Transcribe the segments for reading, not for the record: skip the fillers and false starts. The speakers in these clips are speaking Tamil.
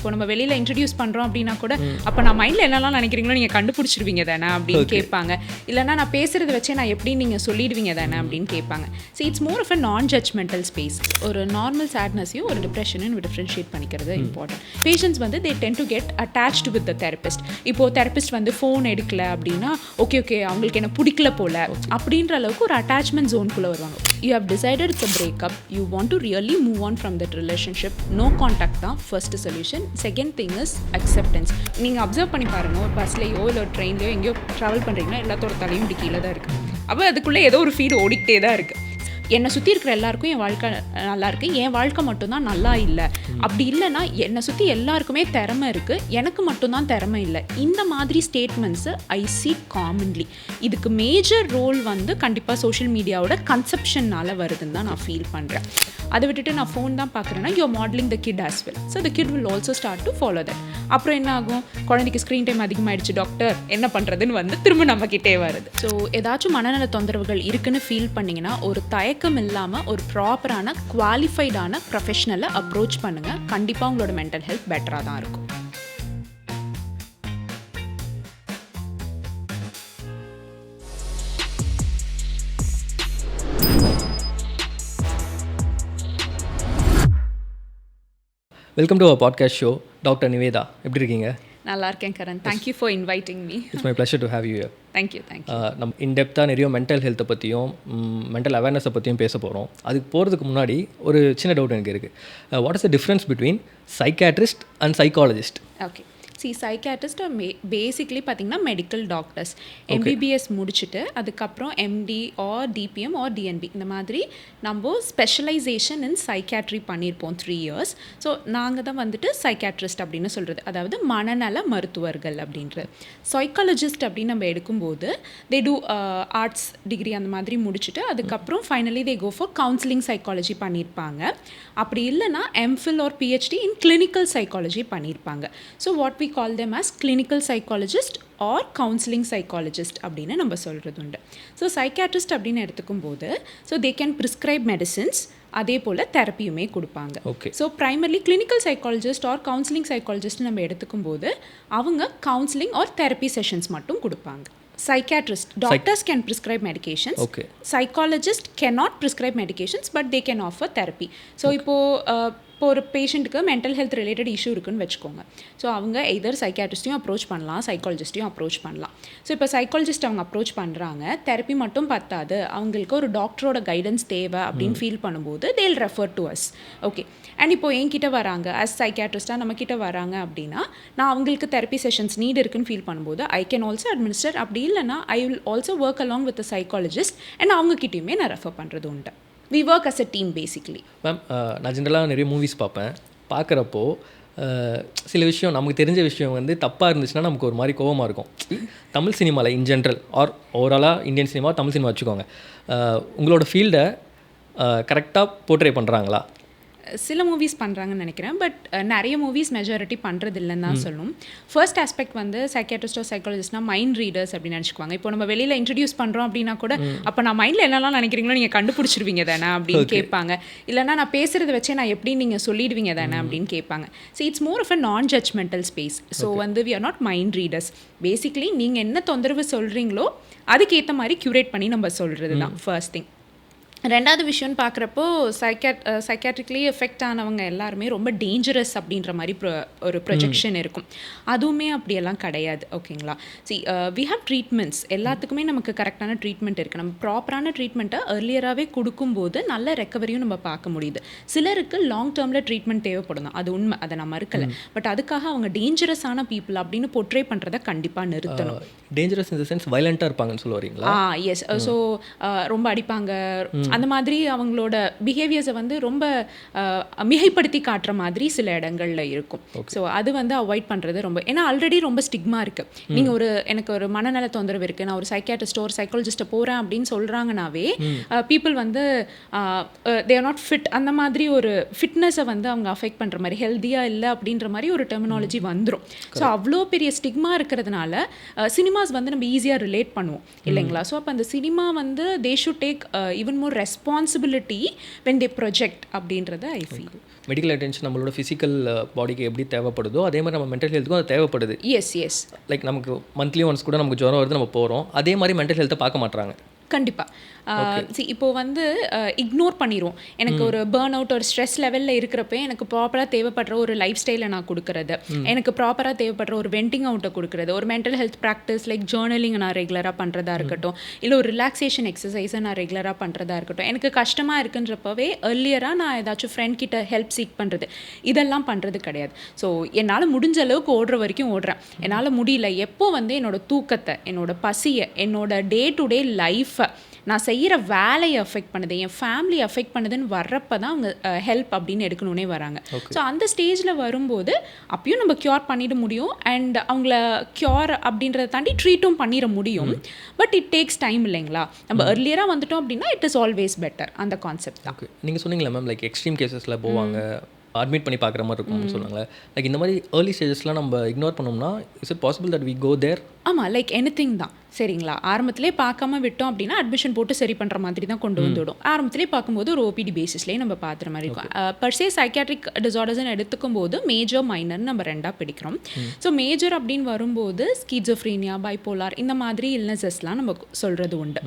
இப்போ நம்ம வெளியில் இன்ட்ரடியூஸ் பண்ணுறோம் அப்படின்னா கூட அப்போ நான் மைண்டில் என்னெல்லாம் நினைக்கிறீங்களோ நீங்கள் கண்டுபிடிச்சிருவீங்க தானே அப்படின்னு கேட்பாங்க. இல்லைனா நான் பேசுகிறத வச்சே நான் எப்படி நீங்கள் சொல்லிடுவீங்க தானே அப்படின்னு கேட்பாங்க. So it's more of a non judgmental space. ஒரு நார்மல் சேட்னஸையும் ஒரு டிப்ரெஷனையும் டிஃப்ரென்ஷியேட் பண்ணிக்கிறது இம்பார்ட்டன்ட். பேஷண்ட்ஸ் வந்து they tend to get attached with the therapist. இப்போது தெரபிஸ்ட் வந்து ஃபோன் எடுக்கல அப்படின்னா ஓகே அவங்களுக்கு என்ன பிடிக்கல போல அப்படின்ற அளவுக்கு ஒரு அட்டாச்மெண்ட் ஜோனுக்குள்ளே வருவாங்க. You have decided it's a breakup, you want to really move on from that relationship. No contact தான் first solution. Second thing is acceptance. நீங்கள் அப்சர்வ் பண்ணி பாருங்கள், ஒரு பஸ்லையோ இல்லை ஒரு ட்ரெயின்லையோ எங்கேயோ ட்ராவல் பண்ணுறீங்கன்னா எல்லாத்தோட தலையும் இப்படி கீழே தான் இருக்குது. அப்போ அதுக்குள்ளே ஏதோ ஒரு ஃபீல் ஓடிக்கிட்டே தான் இருக்குது. என்னை சுற்றி இருக்கிற எல்லாருக்கும் என் வாழ்க்கை நல்லா இருக்குது, என் வாழ்க்கை மட்டும்தான் நல்லா இல்லை. அப்படி இல்லைன்னா என்னை சுற்றி எல்லாருக்குமே திறமை இருக்குது, எனக்கு மட்டும்தான் திறமை இல்லை. இந்த மாதிரி ஸ்டேட்மெண்ட்ஸு ஐ சி காமன்லி. இதுக்கு மேஜர் ரோல் வந்து கண்டிப்பாக சோஷியல் மீடியாவோட கன்செப்ஷனால் வருதுன்னு தான் நான் ஃபீல் பண்ணுறேன். அதை விட்டுட்டு நான் ஃபோன் தான் பார்க்குறேன்னா you are modelling the kid as well. So the kid will also start to follow that. அப்புறம் என்ன ஆகும், குழந்தைக்கு ஸ்க்ரீன் டைம் அதிகமாகிடுச்சு டாக்டர் என்ன பண்ணுறதுன்னு வந்து திரும்ப நம்மக்கிட்டே வருது. ஸோ ஏதாச்சும் மனநல தொந்தரவுகள் இருக்குன்னு ஃபீல் பண்ணிங்கன்னா ஒரு தயக்கம் இல்லாமல் ஒரு ப்ராப்பரான குவாலிஃபைடான ப்ரொஃபஷனலை அப்ரோச் பண்ணுங்கள். கண்டிப்பாக உங்களோட மென்டல் ஹெல்த் பெட்டராக தான் இருக்கும். Welcome to our podcast show. Doctor Nivetha, எப்படி இருக்கீங்க? நல்லா இருக்கேன் Karan. Thank you for inviting me. It's my pleasure to have you here. Thank you. நம்ம இன்டெப்த்தாக நிறைய மென்டல் ஹெல்த்தை பற்றியும் மென்டல் அவேர்னஸை பற்றியும் பேச போகிறோம். அதுக்கு போகிறதுக்கு முன்னாடி ஒரு சின்ன டவுட் எனக்கு இருக்குது. What is the difference between psychiatrist and psychologist? Okay, psychiatrist basically பார்த்தீங்கன்னா மெடிக்கல் டாக்டர்ஸ். எம்பிபிஎஸ் முடிச்சுட்டு அதுக்கப்புறம் MD or DPM or DNB இந்த மாதிரி நம்ம ஸ்பெஷலைசேஷன் இன் சைக்காட்ரி பண்ணியிருப்போம் 3 years. ஸோ நாங்கள் தான் வந்துட்டு சைக்காட்ரிஸ்ட் அப்படின்னு சொல்கிறது, அதாவது மனநல மருத்துவர்கள் அப்படின்றது. சைக்காலஜிஸ்ட் அப்படின்னு நம்ம எடுக்கும்போது தே டூ ஆர்ட்ஸ் டிகிரி அந்த மாதிரி முடிச்சுட்டு அதுக்கப்புறம் finally they go for counselling psychology பண்ணியிருப்பாங்க. அப்படி இல்லைனா MPhil or PhD in clinical psychology பண்ணியிருப்பாங்க. So what we call them as clinical psychologist or counseling psychologist அப்படின்னு நம்ம சொல்கிறது உண்டு. ஸோ சைக்காட்ரிஸ்ட் அப்படின்னு எடுத்துக்கும் போது so they can prescribe medicines, அதே போல் தெரப்பியுமே கொடுப்பாங்க. Okay. So primarily clinical psychologist or counselling psychologist நம்ம எடுத்துக்கும் போது அவங்க கவுன்சிலிங் ஆர் தெரப்பி செஷன்ஸ் மட்டும் கொடுப்பாங்க. Psychiatrist, doctors can prescribe medications. Okay. Psychologist cannot prescribe medications, but they can offer therapy. So இப்போ ஒரு பேஷண்ட்டுக்கு மென்டல் ஹெல்த் ரிலேட்டட் இஷ்யூ இருக்குன்னு வச்சுக்கோங்க. ஸோ அவங்க எதர் சைக்காட்ரிஸ்ட்டையும் அப்ரோச் பண்ணலாம், சைக்காலஜிஸ்ட்டையும் அப்ரோச் பண்ணலாம். ஸோ இப்போ சைக்காலஜிஸ்ட் அவங்க அப்ரோச் பண்ணுறாங்க, தெரப்பி மட்டும் பத்தாது, அவங்களுக்கு ஒரு டாக்டரோட கைடன்ஸ் தேவை அப்படின்னு ஃபீல் பண்ணும்போது தேல் refer to us. Okay, and இப்போ என்கிட்ட வராங்க அஸ் சைக்காட்ரிஸ்ட்டாக நம்மக்கிட்ட வராங்க அப்படின்னா நான் அவங்களுக்கு தெரப்பி செஷன்ஸ் நீட் இருக்குன்னு ஃபீல் பண்ணும்போது ஐ கேன் ஆல்சோ அட்மினிஸ்டர். அப்படி இல்லைனா I will also work along with psychologist and அவங்கக்கிட்டையுமே நான் ரெஃபர் பண்ணுறது உண்டு. We work as a team basically. Ma'am, நான் ஜென்ரலாக நிறைய மூவிஸ் பார்ப்பேன். பார்க்குறப்போ சில விஷயம் நமக்கு தெரிஞ்ச விஷயம் வந்து தப்பாக இருந்துச்சுன்னா நமக்கு ஒரு மாதிரி கோவமாக இருக்கும். தமிழ் சினிமாவில் இன் ஜென்ரல் ஆர் ஓவராலாக இந்தியன் சினிமா தமிழ் சினிமா வச்சுக்கோங்க, உங்களோட ஃபீல்டை கரெக்டாக போர்ட்ரே பண்ணுறாங்களா? சில மூவிஸ் பண்ணுறாங்கன்னு நினைக்கிறேன், பட் நிறைய மூவிஸ் மெஜாரிட்டி பண்ணுறது இல்லைன்னு தான் சொல்லணும். ஃபர்ஸ்ட் ஆஸ்பெக்ட் வந்து சைக்கியாட்ரிஸ்டோ சைக்காலஜிஸ்ட்னா மைண்ட் ரீடர்ஸ் அப்படின்னு நினச்சிக்குவாங்க. இப்போ நம்ம வெளியில் இன்ட்ரடியூஸ் பண்ணுறோம் அப்படின்னா கூட அப்போ நான் மைண்டில் என்னெல்லாம் நினைக்கிறீங்களோ நீங்கள் கண்டுபிடிச்சிருவீங்க தானே அப்படின்னு கேட்பாங்க. இல்லைனா நான் பேசுகிறத வச்சே நான் எப்படி நீங்கள் சொல்லிடுவீங்க தானே அப்படின்னு கேட்பாங்க. So it's more of a non judgmental space. So வந்து we are not mind readers. Basically நீங்கள் என்ன தொந்தரவு சொல்கிறீங்களோ அதுக்கேற்ற மாதிரி க்யூரேட் பண்ணி நம்ம சொல்கிறது தான் ஃபர்ஸ்ட் திங். ரெண்டாவது விஷயம்னு பார்க்குறப்போ சைக்காட்ரிக்கலி எஃபெக்ட் ஆனவங்க எல்லாருமே ரொம்ப டேஞ்சரஸ் அப்படின்ற மாதிரி ஒரு ப்ரொஜெக்ஷன் இருக்கும். அதுவுமே அப்படியெல்லாம் கிடையாது. ஓகேங்களா? வி ஹாவ் ட்ரீட்மெண்ட்ஸ், எல்லாத்துக்குமே நமக்கு கரெக்டான ட்ரீட்மெண்ட் இருக்குது. நம்ம ப்ராப்பரான ட்ரீட்மெண்ட்டை ஏர்லியராகவே கொடுக்கும்போது நல்ல ரெக்கவரியும் நம்ம பார்க்க முடியுது. சிலருக்கு லாங் டேர்மில் ட்ரீட்மெண்ட் தேவைப்படும் தான், அது உண்மை, அதை நான் மறுக்கலை. பட் அதுக்காக அவங்க டேஞ்சரஸான பீப்புள் அப்படின்னு போர்ட்ரே பண்ணுறதை கண்டிப்பாக நிறுத்தணும். டேஞ்சரஸ் இன் த சென்ஸ் வயலண்ட்டாக இருப்பாங்கன்னு சொல்ல வரீங்களா? எஸ். ஸோ ரொம்ப அடிப்பாங்க, அந்த மாதிரி அவங்களோட பிஹேவியர்ஸை வந்து ரொம்ப மிகைப்படுத்தி காட்டுற மாதிரி சில இடங்கள்ல இருக்கும். ஸோ அது வந்து அவாய்ட் பண்ணுறது ரொம்ப, ஏன்னா ஆல்ரெடி ரொம்ப ஸ்டிக்மா இருக்குது. நீங்கள் எனக்கு ஒரு மனநல தொந்தரவு இருக்குது, நான் ஒரு சைக்கியாட்ரிஸ்டோ ஒரு சைக்காலஜிஸ்ட்டை போகிறேன் அப்படின்னு சொல்கிறாங்கனாவே பீப்புள் வந்து தே ஆர் நாட் ஃபிட், அந்த மாதிரி ஒரு ஃபிட்னஸை வந்து அவங்க அஃபெக்ட் பண்ணுற மாதிரி, ஹெல்த்தியாக இல்லை அப்படின்ற மாதிரி ஒரு டெர்மினாலஜி வந்துடும். ஸோ அவ்வளோ பெரிய ஸ்டிக்மா இருக்கிறதுனால சினிமாஸ் வந்து நம்ம ஈஸியாக ரிலேட் பண்ணுவோம் இல்லைங்களா? ஸோ அப்போ அந்த சினிமா வந்து they should take even more responsibility when they project அப்படின்றத ஐ ஃபீல். மெடிக்கல் அட்டென்ஷன் நம்மளோட ஃபிசிக்கல் பாடிக்கு எப்படி தேவைப்படுதோ அதே மாதிரி நம்ம மென்டல் ஹெல்த்துக்கும் அது தேவைப்படுது. எஸ் லைக் நமக்கு மந்த்லி ஒன்ஸ் கூட நமக்கு ஜுரம் வருது, நம்ம போகிறோம், அதே மாதிரி மென்டல் ஹெல்த்தை பார்க்க மாட்றாங்க. கண்டிப்பாக. இப்போது வந்து இக்னோர் பண்ணிடுவோம். எனக்கு ஒரு பேர்ன் அவுட், ஒரு ஸ்ட்ரெஸ் லெவலில் இருக்கிறப்ப எனக்கு ப்ராப்பராக தேவைப்படுற ஒரு லைஃப் ஸ்டைலை நான் கொடுக்குறது, எனக்கு ப்ராப்பராக தேவைப்படுற ஒரு வெண்டிங் அவுட்டை கொடுக்குறது, ஒரு mental health practice like journaling நான் ரெகுலராக பண்ணுறதா இருக்கட்டும், இல்லை ஒரு ரிலாக்ஸேஷன் எக்ஸசைஸை நான் ரெகுலராக பண்ணுறதா இருக்கட்டும், எனக்கு கஷ்டமாக இருக்குன்றப்பவே ஏர்லியராக நான் ஏதாச்சும் ஃப்ரெண்ட் கிட்ட ஹெல்ப் சீக் பண்ணுறது, இதெல்லாம் பண்ணுறது கிடையாது. ஸோ என்னால் முடிஞ்ச அளவுக்கு ஓடுற வரைக்கும் ஓடுறேன். என்னால் முடியல எப்போ வந்து என்னோடய தூக்கத்தை, என்னோட பசியை, என்னோட டே டு டே லைஃப்பை, நான் செய்கிற வேலையை அஃபெக்ட் பண்ணுது, என் ஃபேமிலி அஃபெக்ட் பண்ணுதுன்னு வர்றப்போ தான் அவங்க ஹெல்ப் அப்படின்னு எடுக்கணுன்னே வராங்க. ஸோ அந்த ஸ்டேஜில் வரும்போது அப்பயும் நம்ம க்யூர் பண்ணிட முடியும், அண்ட் அவங்கள க்யூர் அப்படின்றத தாண்டி ட்ரீட்டும் பண்ணிட முடியும். பட் இட் டேக்ஸ் டைம் இல்லைங்களா? நம்ம ஏர்லியராக வந்துட்டோம் அப்படின்னா இட் இஸ் ஆல்வேஸ் பெட்டர். அந்த கான்செப்ட் தான். நீங்கள் சொன்னீங்களா மேம், லைக் எக்ஸ்ட்ரீம் கேசஸில் போவாங்க, அட்மிட் பண்ணி பார்க்குற மாதிரி இருக்கும்னு சொன்னாங்களே, லைக் இந்த மாதிரி ஏர்லி ஸ்டேஜஸ்லாம் நம்ம இக்னோர் பண்ணோம்னா is it possible that we go there? ஆமாம், லைக் எனிதிங் தான் சரிங்களா. ஆரம்பத்திலே பார்க்காம விட்டோம் அப்படின்னா அட்மிஷன் போட்டு சரி பண்ணுற மாதிரி தான் கொண்டு வந்துவிடும். ஆரம்பத்திலே பார்க்கும்போது ஒரு ஓபிடி பேசிஸ்லேயே நம்ம பார்க்குற மாதிரி இருக்கும். பர்சே சைக்கியாட்ரிக் டிசார்டர்ஸ்ன்னு எடுத்துக்கும் போது மேஜர் மைனர்னு நம்ம ரெண்டாக பிடிக்கிறோம். ஸோ மேஜர் அப்படின்னு வரும்போது ஸ்கீசோஃப்ரீனியா, பைபோலார் இந்த மாதிரி இல்னஸஸ்லாம் நம்ம சொல்கிறது உண்டு.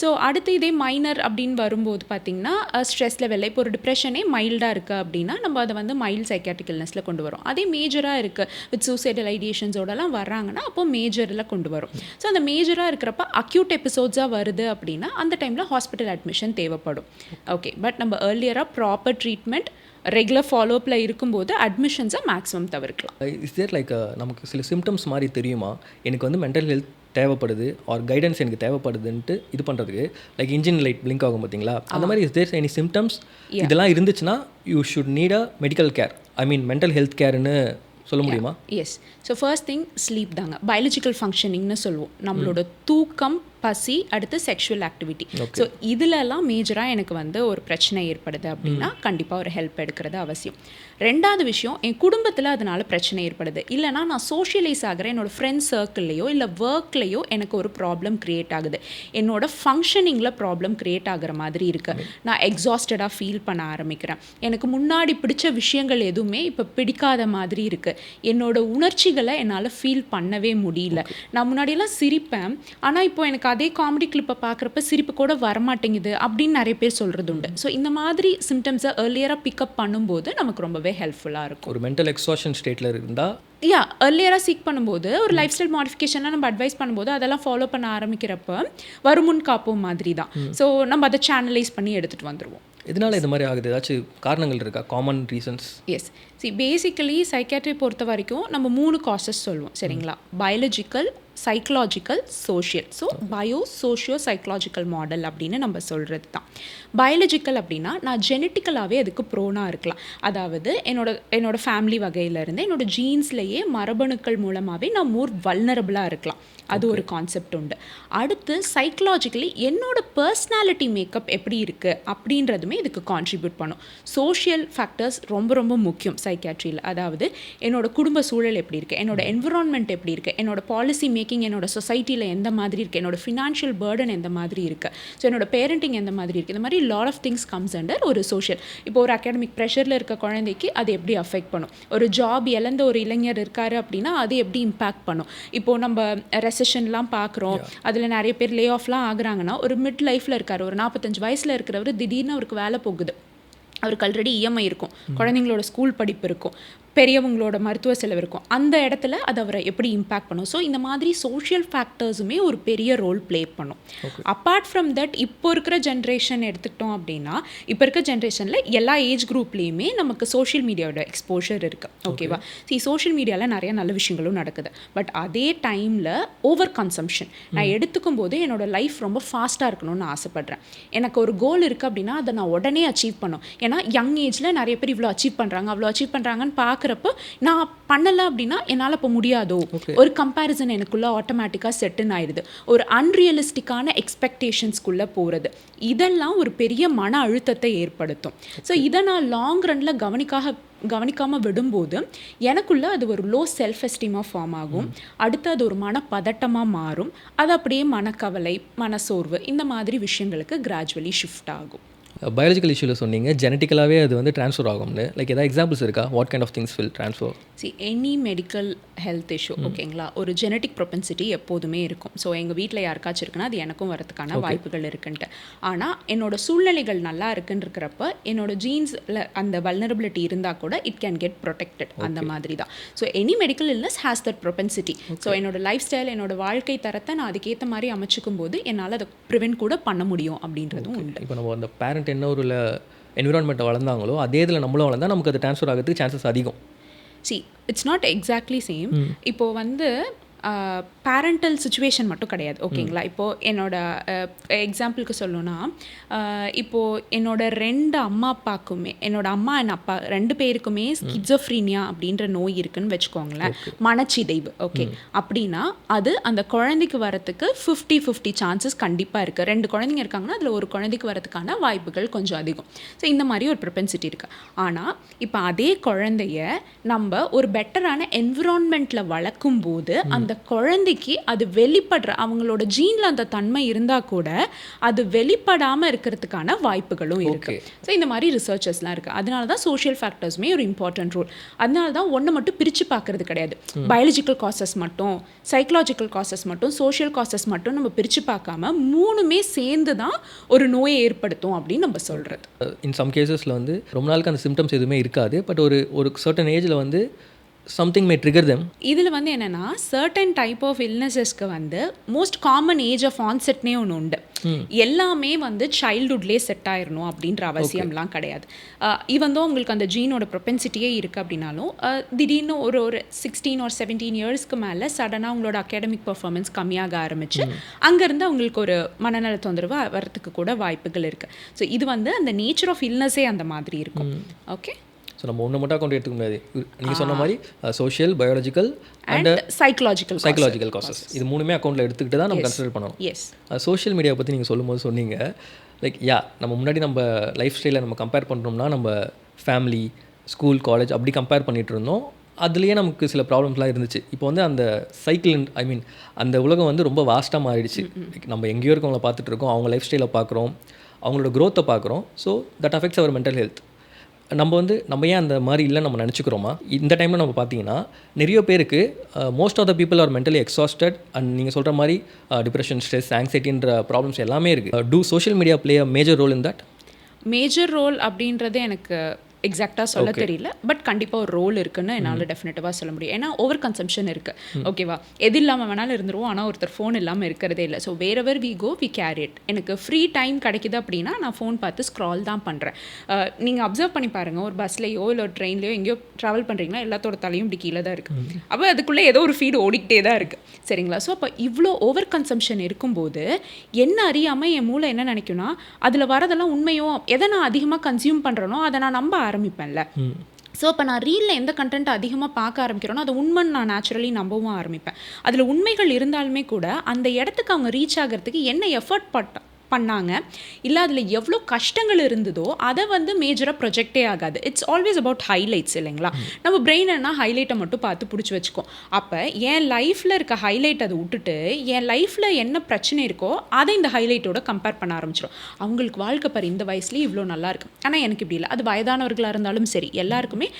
ஸோ அடுத்து இதே மைனர் அப்படின்னு வரும்போது பார்த்திங்கன்னா ஸ்ட்ரெஸ் லெவலில் இப்போ ஒரு டிப்ரெஷனே மைல்டாக இருக்குது அப்படின்னா நம்ம அதை வந்து மைல்டு சைக்கியாட்ரிக் இல்னஸில் கொண்டு வரும். அதே மேஜராக இருக்குது வித் சூசைடல் ஐடியேஷன்ஸோடலாம் வர்றாங்கன்னா அப்போ மேஜரில் கொண்டு வரும். ஸோ அந்த மேஜராக இருக்கிறப்ப அக்யூட் எபிசோட்ஸாக வருது அப்படின்னா அந்த டைமில் ஹாஸ்பிட்டல் அட்மிஷன் தேவைப்படும். ஓகே, பட் நம்ம ஏர்லியராக ப்ராப்பர் ட்ரீட்மெண்ட் ரெகுலர் ஃபாலோஅப்பில் இருக்கும்போது அட்மிஷன்ஸை மேக்ஸிமம் தவிர்க்கலாம். இஸ் தேர் லைக் நமக்கு சில சிம்டம்ஸ் மாதிரி தெரியுமா, எனக்கு வந்து மென்டல் ஹெல்த் தேவைப்படுது ஆர் கைடன்ஸ் எனக்கு தேவைப்படுதுன்ட்டு இது பண்ணுறதுக்கு, லைக் இன்ஜின் லைட் பிளிங்க் ஆகும் பார்த்தீங்களா, அந்த மாதிரி இஸ் தேர் எனி சிம்டம்ஸ் இதெல்லாம் இருந்துச்சுன்னா you should need a medical care, I mean mental health கேர்னு சொல்ல முடியுமா? Yes. So first thing sleep தாங்க. பயாலஜிக்கல் ஃபங்க்ஷனிங்னு சொல்லுவோம். நம்மளோட தூக்கம், பசி, அடுத்து செக்ஷுவல் ஆக்டிவிட்டி. ஸோ இதிலெல்லாம் மேஜராக எனக்கு வந்து ஒரு பிரச்சனை ஏற்படுது அப்படின்னா கண்டிப்பாக ஒரு ஹெல்ப் எடுக்கிறது அவசியம். ரெண்டாவது விஷயம், என் குடும்பத்தில் அதனால் பிரச்சனை ஏற்படுது, இல்லைனா நான் சோஷியலைஸ் ஆகிறேன், என்னோடய ஃப்ரெண்ட்ஸ் சர்க்கிள்லையோ இல்லை ஒர்க்லேயோ எனக்கு ஒரு ப்ராப்ளம் க்ரியேட் ஆகுது, என்னோட ஃபங்க்ஷனிங்கில் ப்ராப்ளம் க்ரியேட் ஆகிற மாதிரி இருக்குது, நான் எக்ஸாஸ்டடாக ஃபீல் பண்ண ஆரம்பிக்கிறேன், எனக்கு முன்னாடி பிடிச்ச விஷயங்கள் எதுவுமே இப்போ பிடிக்காத மாதிரி இருக்குது, என்னோட உணர்ச்சிகளை என்னால் ஃபீல் பண்ணவே முடியல, நான் முன்னாடியெல்லாம் சிரிப்பேன் ஆனால் இப்போ எனக்கு அதே காமெடி கிளிப்பை பார்க்குறப்ப சிரிப்பு கூட வரமாட்டேங்குது அப்படின்னு நிறைய பேர் சொல்கிறது உண்டு. ஸோ இந்த மாதிரி சிம்டம்ஸை ஏர்லியராக பிக்கப் பண்ணும்போது நமக்கு ரொம்பவே ஹெல்ப்ஃபுல்லாக இருக்கும். ஒரு மென்டல் எக்ஸாஷன் ஸ்டேட்டில் இருந்தால் ஏர்லியராக சீக் பண்ணும்போது ஒரு லைஃப் ஸ்டைல் மாடிஃபிகேஷனாக நம்ம அட்வைஸ் பண்ணும்போது அதெல்லாம் ஃபாலோ பண்ண ஆரம்பிக்கிறப்ப வருமுன் காப்போம் மாதிரி தான். ஸோ நம்ம அதை சேனலைஸ் பண்ணி எடுத்துகிட்டு வந்துடுவோம். இதனால் இது மாதிரி ஆகுது, ஏதாச்சும் காரணங்கள் இருக்கா, common reasons? Yes. Basically psychiatry பொறுத்த வரைக்கும் நம்ம 3 காசஸ் சொல்லுவோம் சரிங்களா. Biological, psychological, social. So bio socio psychological model அப்படின்னு நம்ம சொல்கிறது தான். பயாலஜிக்கல் அப்படின்னா நான் ஜெனட்டிக்கலாகவே அதுக்கு ப்ரோனாக இருக்கலாம், அதாவது என்னோட ஃபேமிலி வகையிலேருந்து என்னோட ஜீன்ஸ்லேயே மரபணுக்கள் மூலமாகவே நான் மோர் வல்னரபிளாக இருக்கலாம், அது ஒரு கான்செப்ட் உண்டு. அடுத்து சைக்கலாஜிக்கலி என்னோட பர்சனாலிட்டி மேக்கப் எப்படி இருக்குது அப்படின்றதுமே இதுக்கு கான்ட்ரிபியூட் பண்ணும். சோஷியல் ஃபேக்டர்ஸ் ரொம்ப ரொம்ப முக்கியம் சைக்கியாட்ரியில், அதாவது என்னோட குடும்ப சூழல் எப்படி இருக்குது, என்னோட என்விரான்மெண்ட் எப்படி இருக்குது, என்னோட பாலிசி மேக்கிங் என்னோட சொசைட்டியில் எந்த மாதிரி இருக்குது, என்னோட ஃபினான்ஷியல் பேர்டன் எந்த மாதிரி இருக்குது, ஸோ என்னோட பேரண்டிங் எந்த மாதிரி இருக்குது, இந்த மாதிரி lot of things comes under ஒரு சோஷியல். இப்போ ஒரு அகாடமிக் ப்ரெஷரில் இருக்க குழந்தைக்கு அது எப்படி அஃபெக்ட் பண்ணும், ஒரு ஜாப் இழந்த ஒரு இளைஞர் இருக்காரு அப்படின்னா அது எப்படி இம்பேக்ட் பண்ணும். இப்போது நம்ம ரெசெஷன்லாம் பார்க்குறோம், அதில் நிறைய பேர் லே ஆஃப்லாம் ஆகுறாங்கன்னா ஒரு மிட் லைஃப்பில் இருக்கார், ஒரு 45 வயசில் இருக்கிறவர் திடீர்னு அவருக்கு வேலை போகுது, அவருக்கு ஆல்ரெடி இஎம்ஐ இருக்கும், குழந்தைங்களோட ஸ்கூல் படிப்பு இருக்கும், பெரியவங்களோட மருத்துவ செலவு இருக்கும், அந்த இடத்துல அது அவரை எப்படி இம்பேக்ட் பண்ணும். ஸோ இந்த மாதிரி சோஷியல் ஃபேக்டர்ஸுமே ஒரு பெரிய ரோல் ப்ளே பண்ணும். அப்பார்ட் ஃப்ரம் தட் இப்போ இருக்கிற ஜென்ரேஷன் எடுத்துக்கிட்டோம் அப்படின்னா இப்போ இருக்க ஜென்ரேஷனில் எல்லா ஏஜ் குரூப்லேயுமே நமக்கு சோஷியல் மீடியாவோட எக்ஸ்போஷர் இருக்குது. ஓகேவா? சோஷியல் மீடியாவில் நிறைய நல்ல விஷயங்களும் நடக்குது, பட் அதே டைமில் ஓவர் கன்சம்ஷன். நான் எடுத்துக்கும் போது என்னோட லைஃப் ரொம்ப ஃபாஸ்ட்டாக இருக்கணும்னு ஆசைப்பட்றேன், எனக்கு ஒரு கோல் இருக்குது அப்படின்னா அதை நான் உடனே அச்சீவ் பண்ணும். ஏன்னா யங் ஏஜில் நிறைய பேர் இவ்வளோ அச்சீவ் பண்ணுறாங்க அவ்வளோ அச்சீவ் பண்ணுறாங்கன்னு பார்க்க பார்க்குறப்போ நான் பண்ணலை அப்படின்னா என்னால் இப்போ முடியாதோ, ஒரு கம்பேரிசன் எனக்குள்ளே ஆட்டோமேட்டிக்காக செட்டுன்னு ஆயிடுது, ஒரு அன்ரியலிஸ்டிக்கான எக்ஸ்பெக்டேஷன்ஸ்குள்ளே போகிறது, இதெல்லாம் ஒரு பெரிய மன அழுத்தத்தை ஏற்படுத்தும். ஸோ இதை நான் லாங் ரன்னில் கவனிக்காமல் விடும்போது எனக்குள்ளே அது ஒரு லோ செல்ஃப் எஸ்டீமாக ஃபார்ம் ஆகும். அடுத்து அது ஒரு மனப்பதட்டமாக மாறும். அது அப்படியே மனக்கவலை, மனசோர்வு, இந்த மாதிரி விஷயங்களுக்கு கிராஜுவலி ஷிஃப்ட் ஆகும். பயாலஜிக்கல் இஷ்யூவில் சொன்னீங்க, ஜெனட்டிக்கலாகவே அது வந்து ட்ரான்ஸ்ஃபர் ஆகும்னு. லைக் ஏதாவது எக்ஸாம்பிள்ஸ் இருக்கா? What kind of things will transfer? Any medical health issue ஓகேங்களா, ஒரு ஜெனட்டிக் ப்ரொபென்சிட்டி எப்போதுமே இருக்கும். ஸோ எங்கள் வீட்டில் யாருக்காச்சும் இருக்குன்னா அது எனக்கும் வரதுக்கான வாய்ப்புகள் இருக்குன்ட்டு. ஆனால் என்னோட சூழ்நிலைகள் நல்லா இருக்குன்றக்கிறப்ப என்னோட ஜீன்ஸில் அந்த வல்னரபிலிட்டி இருந்தால் கூட இட் கேன் கெட் ப்ரொடெக்டட். அந்த மாதிரி தான். So any medical illness has that propensity. So என்னோட லைஃப் ஸ்டைல், என்னோட வாழ்க்கை தரத்தை நான் அதுக்கேற்ற மாதிரி அமைச்சிக்கும் போது என்னால் அதை ப்ரிவென்ட் கூட பண்ண முடியும் அப்படின்றதும் உண்டு. இப்போ நம்ம அந்த பேரண்ட் என்ன ஒரு என்விரான்மெண்ட்டை வளர்ந்தாங்களோ அதே இதில் நம்மளும் வளர்ந்தால் நமக்கு அது ட்ரான்ஸ்ஃபர் ஆகிறதுக்கு சான்சஸ் அதிகம். It's not exactly same. இப்போது வந்து பேரண்டல் சுச்சுவேஷன் மட்டும் கிடையாது ஓகேங்களா. இப்போது என்னோட எக்ஸாம்பிளுக்கு சொல்லணும்னா, இப்போது என்னோட 2 அம்மா அப்பாக்குமே, என்னோட அம்மா அண்ட் அப்பா 2 பேருக்குமே ஸ்கிசோஃப்ரீனியா அப்படின்ற நோய் இருக்குன்னு வச்சுக்கோங்களேன், மனச்சிதைவு. ஓகே, அப்படின்னா அது அந்த குழந்தைக்கு வரத்துக்கு 50-50 சான்சஸ் கண்டிப்பாக இருக்குது. 2 குழந்தைங்க இருக்காங்கன்னா அதில் ஒரு குழந்தைக்கு வரதுக்கான வாய்ப்புகள் கொஞ்சம் அதிகம். ஸோ இந்த மாதிரி ஒரு ப்ரொபென்சிட்டி இருக்குது. ஆனால் இப்போ அதே குழந்தைய நம்ம ஒரு பெட்டரான என்விரான்மெண்ட்டில் வளர்க்கும் போது அந்த குழந்தைக்கு அது வெளிப்படுற, அவங்களோட ஜீன்ல அந்த தன்மை இருந்தால் கூட அது வெளிப்படாமல் இருக்கிறதுக்கான வாய்ப்புகளும் இருக்கு. ஸோ இந்த மாதிரி ரிசர்ச்சஸ்லாம் இருக்குது. அதனால தான் சோஷியல் ஃபேக்டர்ஸுமே ஒரு இம்பார்ட்டன்ட் ரோல். அதனால தான் ஒன்று மட்டும் பிரித்து பார்க்கறது கிடையாது. பயாலஜிக்கல் காசஸ் மட்டும், சைக்கலாஜிக்கல் காசஸ் மட்டும், சோஷியல் காசஸ் மட்டும் நம்ம பிரித்து பார்க்காம 3மே சேர்ந்து தான் ஒரு நோயை ஏற்படுத்தும் அப்படின்னு நம்ம சொல்கிறது. இன் சம் கேசஸில் வந்து ரொம்ப நாளுக்கு அந்த சிம்டம்ஸ் எதுவுமே இருக்காது, பட் ஒரு சர்டன் ஏஜில் வந்து something may trigger them. இதில் வந்து என்னென்னா சர்டன் டைப் ஆஃப் இல்னஸஸ்க்கு வந்து மோஸ்ட் காமன் ஏஜ் ஆஃப் ஆன்செட்னே ஒன்று உண்டு. எல்லாமே வந்து சைல்டுஹுட்லேயே செட் ஆயிடணும் அப்படின்ற அவசியம்லாம் கிடையாது. ஈவன் தோ உங்களுக்கு அந்த ஜீனோட ப்ரொபென்சிட்டியே இருக்குது அப்படின்னாலும் திடீர்னு ஒரு 16 or 17 இயர்ஸ்க்கு மேலே சடனாக உங்களோட அகாடமிக் பர்ஃபார்மன்ஸ் கம்மியாக ஆரம்பிச்சு அங்கேருந்து அவங்களுக்கு ஒரு மனநல தொந்தரவு வரத்துக்கு கூட வாய்ப்புகள் இருக்குது. ஸோ இது வந்து அந்த நேச்சர் ஆஃப் இல்னஸே அந்த மாதிரி இருக்கும். ஓகே, ஸோ நம்ம ஒன்று மட்டும் அக்கௌண்ட் எடுத்துக்க முடியாது. நீங்கள் சொன்ன மாதிரி social, biological and psychological causes, இது 3மே அக்கௌண்ட்டில் எடுத்துக்கிட்டு தான் நம்ம கன்சிடர் பண்ணணும். எஸ், சோஷியல் மீடியாவை பற்றி நீங்கள் சொல்லும்போது சொன்னீங்க, லைக் நம்ம முன்னாடி நம்ம லைஃப் ஸ்டைலை நம்ம கம்பேர் பண்ணுறோம்னா நம்ம ஃபேமிலி, ஸ்கூல், காலேஜ் அப்படி கம்பேர் பண்ணிகிட்டு இருந்தோம். அதுலேயே நமக்கு சில ப்ராப்ளம்ஸ்லாம் இருந்துச்சு. இப்போ வந்து அந்த அந்த உலகம் வந்து ரொம்ப வாஸ்ட்டாக மாறிடுச்சு. நம்ம எங்கேயோ இருக்கவங்கள பார்த்துட்டு இருக்கோம், அவங்க லைஃப் ஸ்டைலை பார்க்குறோம், அவங்களோட க்ரோத்தை பார்க்குறோம். So that affects our mental health. நம்ம ஏன் அந்த மாதிரி இல்லைன்னு நம்ம நினச்சிக்கிறோமா? இந்த டைமில் நம்ம பார்த்தீங்கன்னா நிறைய பேருக்கு most of the people are mentally exhausted and நீங்கள் சொல்கிற மாதிரி டிப்ரெஷன், ஸ்ட்ரெஸ், ஆங்ஸைட்டின்ற ப்ராப்ளம்ஸ் எல்லாமே இருக்குது. Do social media play a major role in that? Major role அப்படின்றது எனக்கு எக்ஸாக்டாக சொல்ல தெரியல, பட் கண்டிப்பாக ஒரு ரோல் இருக்குன்னு என்னால் டெஃபினட்டிவாக சொல்ல முடியும். ஏன்னா ஓவர் கன்சம்ஷன் இருக்குது. ஓகேவா, எது இல்லாமல் வேணாலும் இருந்துருவோம், ஆனால் ஒருத்தர் ஃபோன் இல்லாமல் இருக்கிறதே இல்லை. So wherever we go we carry it. எனக்கு ஃப்ரீ டைம் கிடைக்குது அப்படின்னா நான் ஃபோன் பார்த்து ஸ்க்ரால் தான் பண்ணுறேன். நீங்கள் அப்சர்வ் பண்ணி பாருங்கள், ஒரு பஸ்லையோ இல்லை ஒரு ட்ரெயின்லையோ எங்கேயோ ட்ராவல் பண்ணுறீங்கன்னா எல்லாத்தோட தலையும் இப்படி கீழே தான் இருக்குது. அப்போ அதுக்குள்ளே ஏதோ ஒரு ஃபீடு ஓடிக்கிட்டே தான் இருக்குது. சரிங்களா? ஸோ அப்போ இவ்வளோ ஓவர் கன்சம்ஷன் இருக்கும்போது என்ன அறியாமல் என் மூளை என்ன நினைக்கும்னா அதில் வரதெல்லாம் உண்மையோ, எதை நான் அதிகமாக கன்சியூம் பண்ணுறேனோ அதை நான் நம்ப ஆரம்பிப்பேன்ல. ஸோ அப்போ நான் ரீலில் எந்த கண்டென்ட் அதிகமாக பார்க்க ஆரம்பிக்கிறேனோ அது உண்மைன்னு நான் நேச்சுரலி நம்பவும் ஆரம்பிப்பேன். அதில் உண்மைகள் இருந்தாலுமே கூட அந்த இடத்துக்கு அவங்க ரீச் ஆகிறதுக்கு என்ன எஃபர்ட் பண்ணாங்க, இல்லை அதில் எவ்வளோ கஷ்டங்கள் இருந்ததோ அதை வந்து மேஜராக ப்ரொஜெக்டே ஆகாது. இட்ஸ் ஆல்வேஸ் அபவுட் ஹைலைட்ஸ் இல்லைங்களா? நம்ம பிரெயின் என்ன ஹைலைட்டை மட்டும் பார்த்து பிடிச்சி வச்சுக்கோம். அப்போ என் லைஃப்பில் இருக்க ஹைலைட் அதை விட்டுட்டு என் லைஃப்பில் என்ன பிரச்சனை இருக்கோ அதை இந்த ஹைலைட்டோட கம்பேர் பண்ண ஆரம்பிச்சிடும். அவங்களுக்கு வாழ்க்கை பாரு இந்த வயசுலேயே இவ்வளோ நல்லா இருக்கு, ஆனால் எனக்கு இப்படி இல்லை. அது வயதானவர்களாக இருந்தாலும் சரி, எல்லாருக்குமே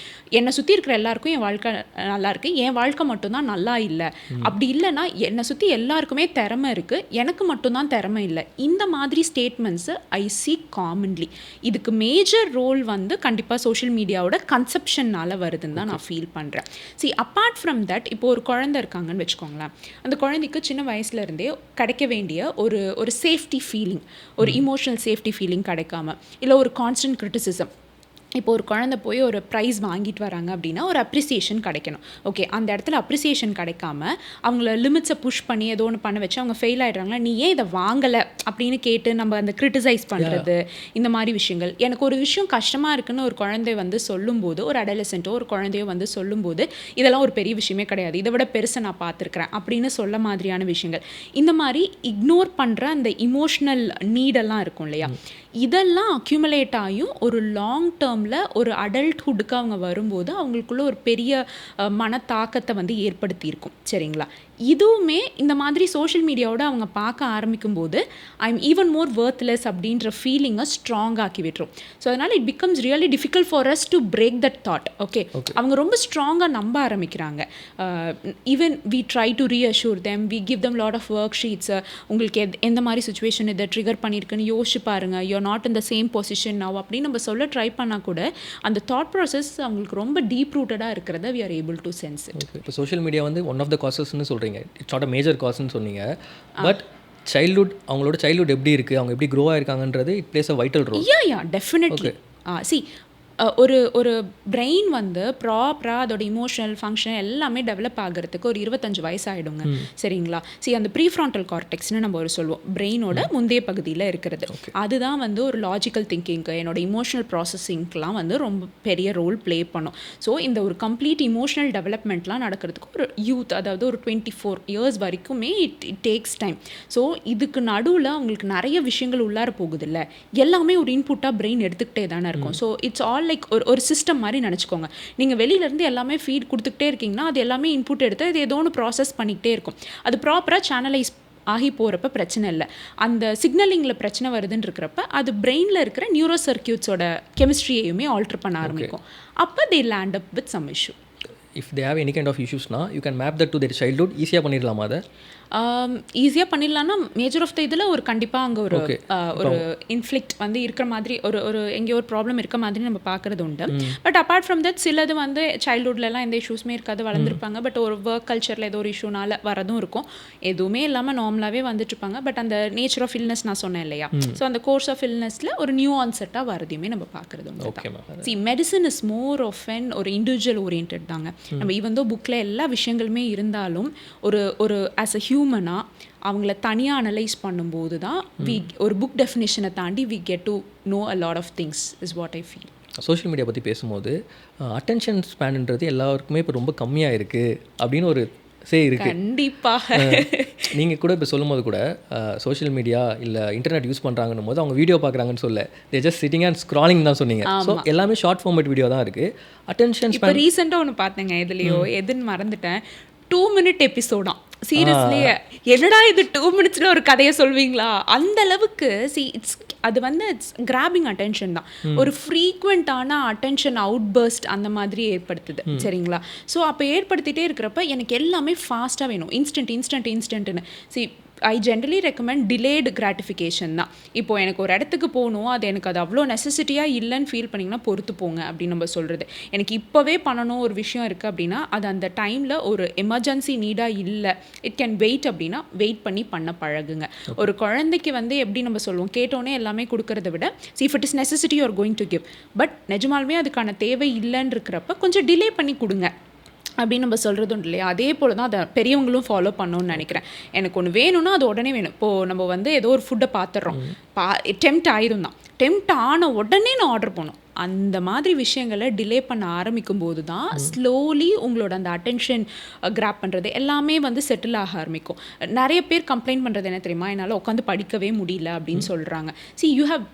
என்னை சுற்றி இருக்கிற எல்லாருக்கும் என் வாழ்க்கை நல்லா இருக்குது, என் வாழ்க்கை மட்டும்தான் நல்லா இல்லை. அப்படி இல்லைன்னா என்னை சுற்றி எல்லாருக்குமே திறமை இருக்குது, எனக்கு மட்டும்தான் திறமை இல்லை. இந்த மாதிரி ஸ்டேட்மெண்ட்ஸு ஐ சி காமன்லி. இதுக்கு மேஜர் ரோல் வந்து கண்டிப்பாக சோஷியல் மீடியாவோட கன்செப்ஷனால் வருதுன்னு தான் நான் ஃபீல் பண்ணுறேன். அப்பார்ட் ஃப்ரம் தட், இப்போ ஒரு குழந்தை இருக்காங்கன்னு வச்சுக்கோங்களேன், அந்த குழந்தைக்கு சின்ன வயசுலேருந்தே கிடைக்க வேண்டிய ஒரு சேஃப்டி ஃபீலிங், ஒரு இமோஷனல் சேஃப்டி ஃபீலிங் கிடைக்காம, இல்லை ஒரு கான்ஸ்டன்ட் கிரிட்டிசிசம், இப்போ ஒரு குழந்தை போய் ஒரு ப்ரைஸ் வாங்கிட்டு வராங்க அப்படின்னா ஒரு அப்ரிசியேஷன் கிடைக்கணும். ஓகே, அந்த இடத்துல அப்ரிசியேஷன் கிடைக்காம அவங்கள லிமிட்ஸை புஷ் பண்ணி ஏதோ ஒன்று பண்ண வச்சு அவங்க ஃபெயில் ஆகிடுறாங்களா, நீ ஏன் இதை வாங்கலை அப்படின்னு கேட்டு நம்ம அந்த கிரிட்டிசைஸ் பண்ணுறது, இந்த மாதிரி விஷயங்கள். எனக்கு ஒரு விஷயம் கஷ்டமாக இருக்குன்னு ஒரு குழந்தை வந்து சொல்லும்போது, ஒரு அடலசென்ட்டோ ஒரு குழந்தையோ வந்து சொல்லும்போது, இதெல்லாம் ஒரு பெரிய விஷயமே கிடையாது, இதை விட பெருசை நான் பார்த்துருக்குறேன் அப்படின்னு சொல்ல மாதிரியான விஷயங்கள். இந்த மாதிரி இக்னோர் பண்ணுற அந்த இமோஷ்னல் நீடெல்லாம் இருக்கும் இல்லையா, இதெல்லாம் அக்யூமுலேட் ஆகியும் ஒரு லாங் டேர்மில் ஒரு அடல்ட்ஹுட்டுக்கு அவங்க வரும்போது அவங்களுக்குள்ள ஒரு பெரிய மனத்தாக்கத்தை வந்து ஏற்படுத்தியிருக்கும். சரிங்களா, இதுவுமே இந்த மாதிரி சோஷியல் மீடியாவோட அவங்க பார்க்க ஆரம்பிக்கும் போது I am even more worthless அப்படின்ற ஃபீலிங்கை ஸ்ட்ராங் ஆக்கி விட்டுரும். ஸோ அதனால் it becomes really difficult for us to break that thought. Okay, அவங்க ரொம்ப ஸ்ட்ராங்காக நம்ப ஆரம்பிக்கிறாங்க. Even we try to reassure them, we give them lot of worksheets. உங்களுக்கு எந்த மாதிரி சுச்சுவேஷன் இதை ட்ரிகர் பண்ணியிருக்குன்னு யோசிச்சு பாருங்கள், you're not in the same position now அப்படின்னு நம்ம சொல்ல ட்ரை பண்ணால் கூட அந்த தாட் ப்ராசஸ் அவங்களுக்கு ரொம்ப டீப் ரூட்டடாக இருக்கிறத we are able to sense it. இப்போ சோஷியல் மீடியா வந்து ஒன் ஆஃப் த காசஸ்ன்னு சொல்கிறீங்க, இட்ஸ் நாட் அ மேஜர் காஸ்ன்னு சொன்னீங்க. பட் சைல்ட்ஹுட், அவங்களோட சைல்ட்ஹுட் எப்படி இருக்குது, அவங்க எப்படி க்ரோ ஆயிருக்காங்கன்றது it plays a vital role. Yeah definitely. See ஒரு பிரெயின் வந்து ப்ராப்பராக அதோட இமோஷனல் ஃபங்க்ஷன் எல்லாமே டெவலப் ஆகிறதுக்கு ஒரு 25 வயசு ஆகிடுங்க. சரிங்களா, அந்த ப்ரீஃப்ரான்டல் கார்டெக்ஸ்னு நம்ம ஒரு சொல்லுவோம், பிரெயினோட முந்தைய பகுதியில் இருக்கிறது. அதுதான் வந்து ஒரு லாஜிக்கல் திங்கிங்க்கு, என்னோட இமோஷனல் ப்ராசஸிங்க்கெலாம் வந்து ரொம்ப பெரிய ரோல் ப்ளே பண்ணும். ஸோ இந்த ஒரு கம்ப்ளீட் இமோஷனல் டெவலப்மெண்ட்லாம் நடக்கிறதுக்கு ஒரு யூத், அதாவது ஒரு 24 இயர்ஸ் வரைக்குமே இட் டேக்ஸ் டைம். ஸோ இதுக்கு நடுவில் அவங்களுக்கு நிறைய விஷயங்கள் உள்ளார போகுது இல்லை, எல்லாமே ஒரு இன்புட்டாக பிரெயின் எடுத்துக்கிட்டே தானே இருக்கும். ஸோ இட்ஸ் ஆல் லைக் ஒரு சிஸ்டம் மாதிரி நினச்சிக்கோங்க. நீங்கள் வெளியிலேருந்து எல்லாமே ஃபீட் கொடுத்துக்கிட்டே இருக்கீங்கன்னா அது எல்லாமே இன்புட் எடுத்து அது ஏதோ ஒன்று ப்ராசஸ் பண்ணிக்கிட்டே இருக்கும். அது ப்ராப்பராக சேனலைஸ் ஆகி போகிறப்ப பிரச்சனை இல்லை. அந்த சிக்னலிங்கில் பிரச்சனை வருதுன்னு இருக்கிறப்ப அது பிரெயினில் இருக்கிற நியூரோ சர்க்கியூட்ஸோட கெமிஸ்ட்ரியையுமே ஆல்டர் பண்ண ஆரம்பிக்கும். அப்போ they land up with some issue. If they have any kind of இஷ்யூஸ்னா you can map that to their childhood. ஈஸியாக பண்ணிடலாமா அதை? ஈஸியாக பண்ணிடலான்னா மேஜர் ஆஃப் த இதில் ஒரு கண்டிப்பாக அங்கே ஒரு இன்ஃப்ளிக்ட் வந்து இருக்கிற மாதிரி ஒரு எங்கேயோ ஒரு ப்ராப்ளம் இருக்க மாதிரி நம்ம பார்க்குறது உண்டு. பட் அப்பார்ட் ஃப்ரம் தட் சிலது வந்து சைல்ட்ஹுட்லலாம் எந்த இஷ்யூஸுமே இருக்காது, வளர்ந்துருப்பாங்க. பட் ஒரு ஒர்க் கல்ச்சரில் ஏதோ ஒரு இஷ்யூனால வரதும் இருக்கும். எதுவுமே இல்லாமல் நார்மலாகவே வந்துட்டுருப்பாங்க. பட் அந்த நேச்சர் ஆஃப் இல்னஸ் நான் சொன்னேன் இல்லையா, ஸோ அந்த கோர்ஸ் ஆஃப் இல்னஸில் ஒரு நியூ ஆன்செட்டாக வரதையுமே நம்ம பார்க்குறது உண்டு. Medicine is more of an ஒரு இண்டிவிஜுவல் ஓரியன்ட் தாங்க. நம்ம ஈவன் தோ புக்கில் எல்லா விஷயங்களுமே இருந்தாலும் ஒரு ஆஸ் அ ஹியூமனாக அவங்கள தனியாக அனலைஸ் பண்ணும்போது தான் ஒரு புக் டெஃபினேஷனை தாண்டி we get to know a lot of things is what I feel. Social media பற்றி பேசும்போது அட்டென்ஷன் ஸ்பேன்ன்றது எல்லாருக்குமே இப்போ ரொம்ப கம்மியாக இருக்குது அப்படின்னு ஒரு இருக்குது. கண்டிப்பாக நீங்கள் கூட இப்போ சொல்லும்போது கூட சோஷியல் மீடியா இல்லை இன்டர்நெட் யூஸ் பண்ணுறாங்கன்னும் போது அவங்க வீடியோ பார்க்குறாங்கன்னு சொல்ல, they just sitting and scrolling தான் சொன்னீங்க. ஸோ எல்லாமே ஷார்ட் ஃபார்மேட் வீடியோ தான் இருக்குது. அட்டென்ஷன் இப்போ ரீசெண்டாக ஒன்று பார்த்தேங்க, எதுலையோ எதுன்னு மறந்துட்டேன், 2 minute எபிசோடாம். சீரியஸ்லியே என்னடா இது 2 minutesல ஒரு கதையை சொல்வீங்களா, அந்த அளவுக்கு அது வந்து இட்ஸ் கிராபிங் அட்டென்ஷன் தான். ஒரு ஃப்ரீக்வெண்ட்டான அட்டென்ஷன் அவுட்பர்ஸ்ட் அந்த மாதிரி ஏற்படுத்துது. சரிங்களா, ஸோ அப்போ ஏற்படுத்திகிட்டே இருக்கிறப்ப எனக்கு எல்லாமே ஃபாஸ்ட்டாக வேணும், இன்ஸ்டன்ட்னு. I generally recommend delayed gratification தான். இப்போது எனக்கு ஒரு இடத்துக்கு போகணும், அது எனக்கு அது அவ்வளோ நெசசிட்டியாக இல்லைன்னு ஃபீல் பண்ணிங்கன்னா பொறுத்து போங்க அப்படின்னு நம்ம சொல்கிறது. எனக்கு இப்போவே பண்ணணும் ஒரு விஷயம் இருக்குது அப்படின்னா அது அந்த டைமில் ஒரு எமர்ஜென்சி நீடாக இல்லை, இட் கேன் வெயிட் அப்படின்னா வெயிட் பண்ண பழகுங்க. ஒரு குழந்தைக்கு வந்து எப்படி நம்ம சொல்லுவோம், கேட்டோன்னே எல்லாமே கொடுக்கறத விட if it is necessity you are going to give, but நிஜமாலுமே அதுக்கான தேவை இல்லைன்னு இருக்கிறப்ப கொஞ்சம் டிலே பண்ணி கொடுங்க அப்படின்னு நம்ம சொல்கிறது உண்டு இல்லையா. அதே போல் தான் அதை பெரியவங்களும் ஃபாலோ பண்ணணும்னு நினைக்கிறேன். எனக்கு ஒன்று வேணும்னா அது உடனே வேணும். இப்போது நம்ம வந்து ஏதோ ஒரு ஃபுட்டை பார்த்துட்றோம், டெம்ப்ட் ஆயிரும் தான், டெம்ப்ட் ஆன உடனே நான் ஆர்டர் பண்ணணும். அந்த மாதிரி விஷயங்களை டிலே பண்ண ஆரம்பிக்கும் போது தான் ஸ்லோலி உங்களோட அந்த அட்டென்ஷன் கிராப் பண்ணுறது எல்லாமே வந்து செட்டில் ஆக ஆரம்பிக்கும். நிறைய பேர் கம்ப்ளைண்ட் பண்ணுறது என்ன தெரியுமா, என்னால் உட்காந்து படிக்கவே முடியல அப்படின்னு சொல்கிறாங்க. யூ ஹேவ்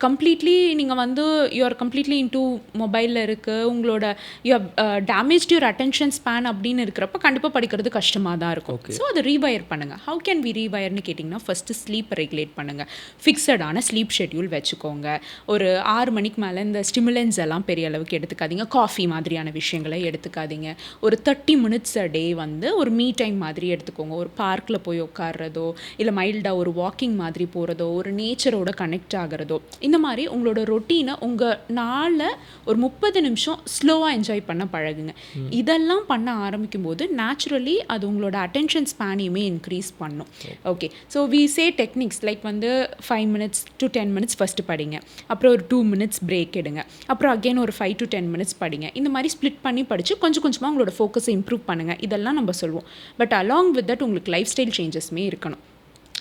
கம்ப்ளீட்லி நீங்கள் வந்து யூஆர் கம்ப்ளீட்லி இன்டூ மொபைலில் இருக்குது, உங்களோட you have damage your attention span அப்படின்னு இருக்கிறப்ப கண்டிப்பாக படிக்கிறது கஷ்டமாக தான் இருக்கும். ஸோ அதை ரீவயர் பண்ணுங்கள். ஹவு கேன் வி ரீவயர்னு கேட்டிங்கன்னா ஃபஸ்ட்டு ஸ்லீப்பை ரெகுலேட் பண்ணுங்கள். ஃபிக்ஸடான ஸ்லீப் ஷெட்யூல் வச்சுக்கோங்க. ஒரு 6 மணிக்கு மேலே இந்த ஸ்டிமுலன்ஸ் எல்லாம் பெரிய அளவுக்கு எடுத்துக்காதீங்க, காஃபி மாதிரியான விஷயங்களை எடுத்துக்காதீங்க. ஒரு 30 minutes a day வந்து ஒரு மீ டைம் மாதிரி எடுத்துக்கோங்க. ஒரு பார்க்கில் போய் உட்கார்றதோ இல்லை மைல்டாக ஒரு வாக்கிங் மாதிரி போகிறதோ, ஒரு நேச்சரோட கனெக்ட் ஆகிறதோ, இந்த மாதிரி உங்களோட ரொட்டீனை உங்கள் நாளில் ஒரு 30 நிமிஷம் ஸ்லோவாக என்ஜாய் பண்ண பழகுங்க. இதெல்லாம் பண்ண ஆரம்பிக்கும் போது நேச்சுரலி அது உங்களோட அட்டென்ஷன் ஸ்பேனையுமே இன்க்ரீஸ் பண்ணும். Okay, so we say techniques like வந்து 5 minutes to 10 minutes ஃபஸ்ட்டு படிங்க, அப்புறம் ஒரு 2 minutes பிரேக் எடுங்க, அப்புறம் அகெயின் ஒரு 5 to 10 minutes படிங்க. இந்த மாதிரி ஸ்ப்ளிட் பண்ணி படித்து கொஞ்சம் கொஞ்சமாக உங்களோட ஃபோக்கஸை இம்ப்ரூவ் பண்ணுங்கள். இதெல்லாம் நம்ம சொல்லுவோம். பட் அலாங் வித் தட் உங்களுக்கு லைஃப் ஸ்டைல் சேஞ்சஸ்மே இருக்கணும்.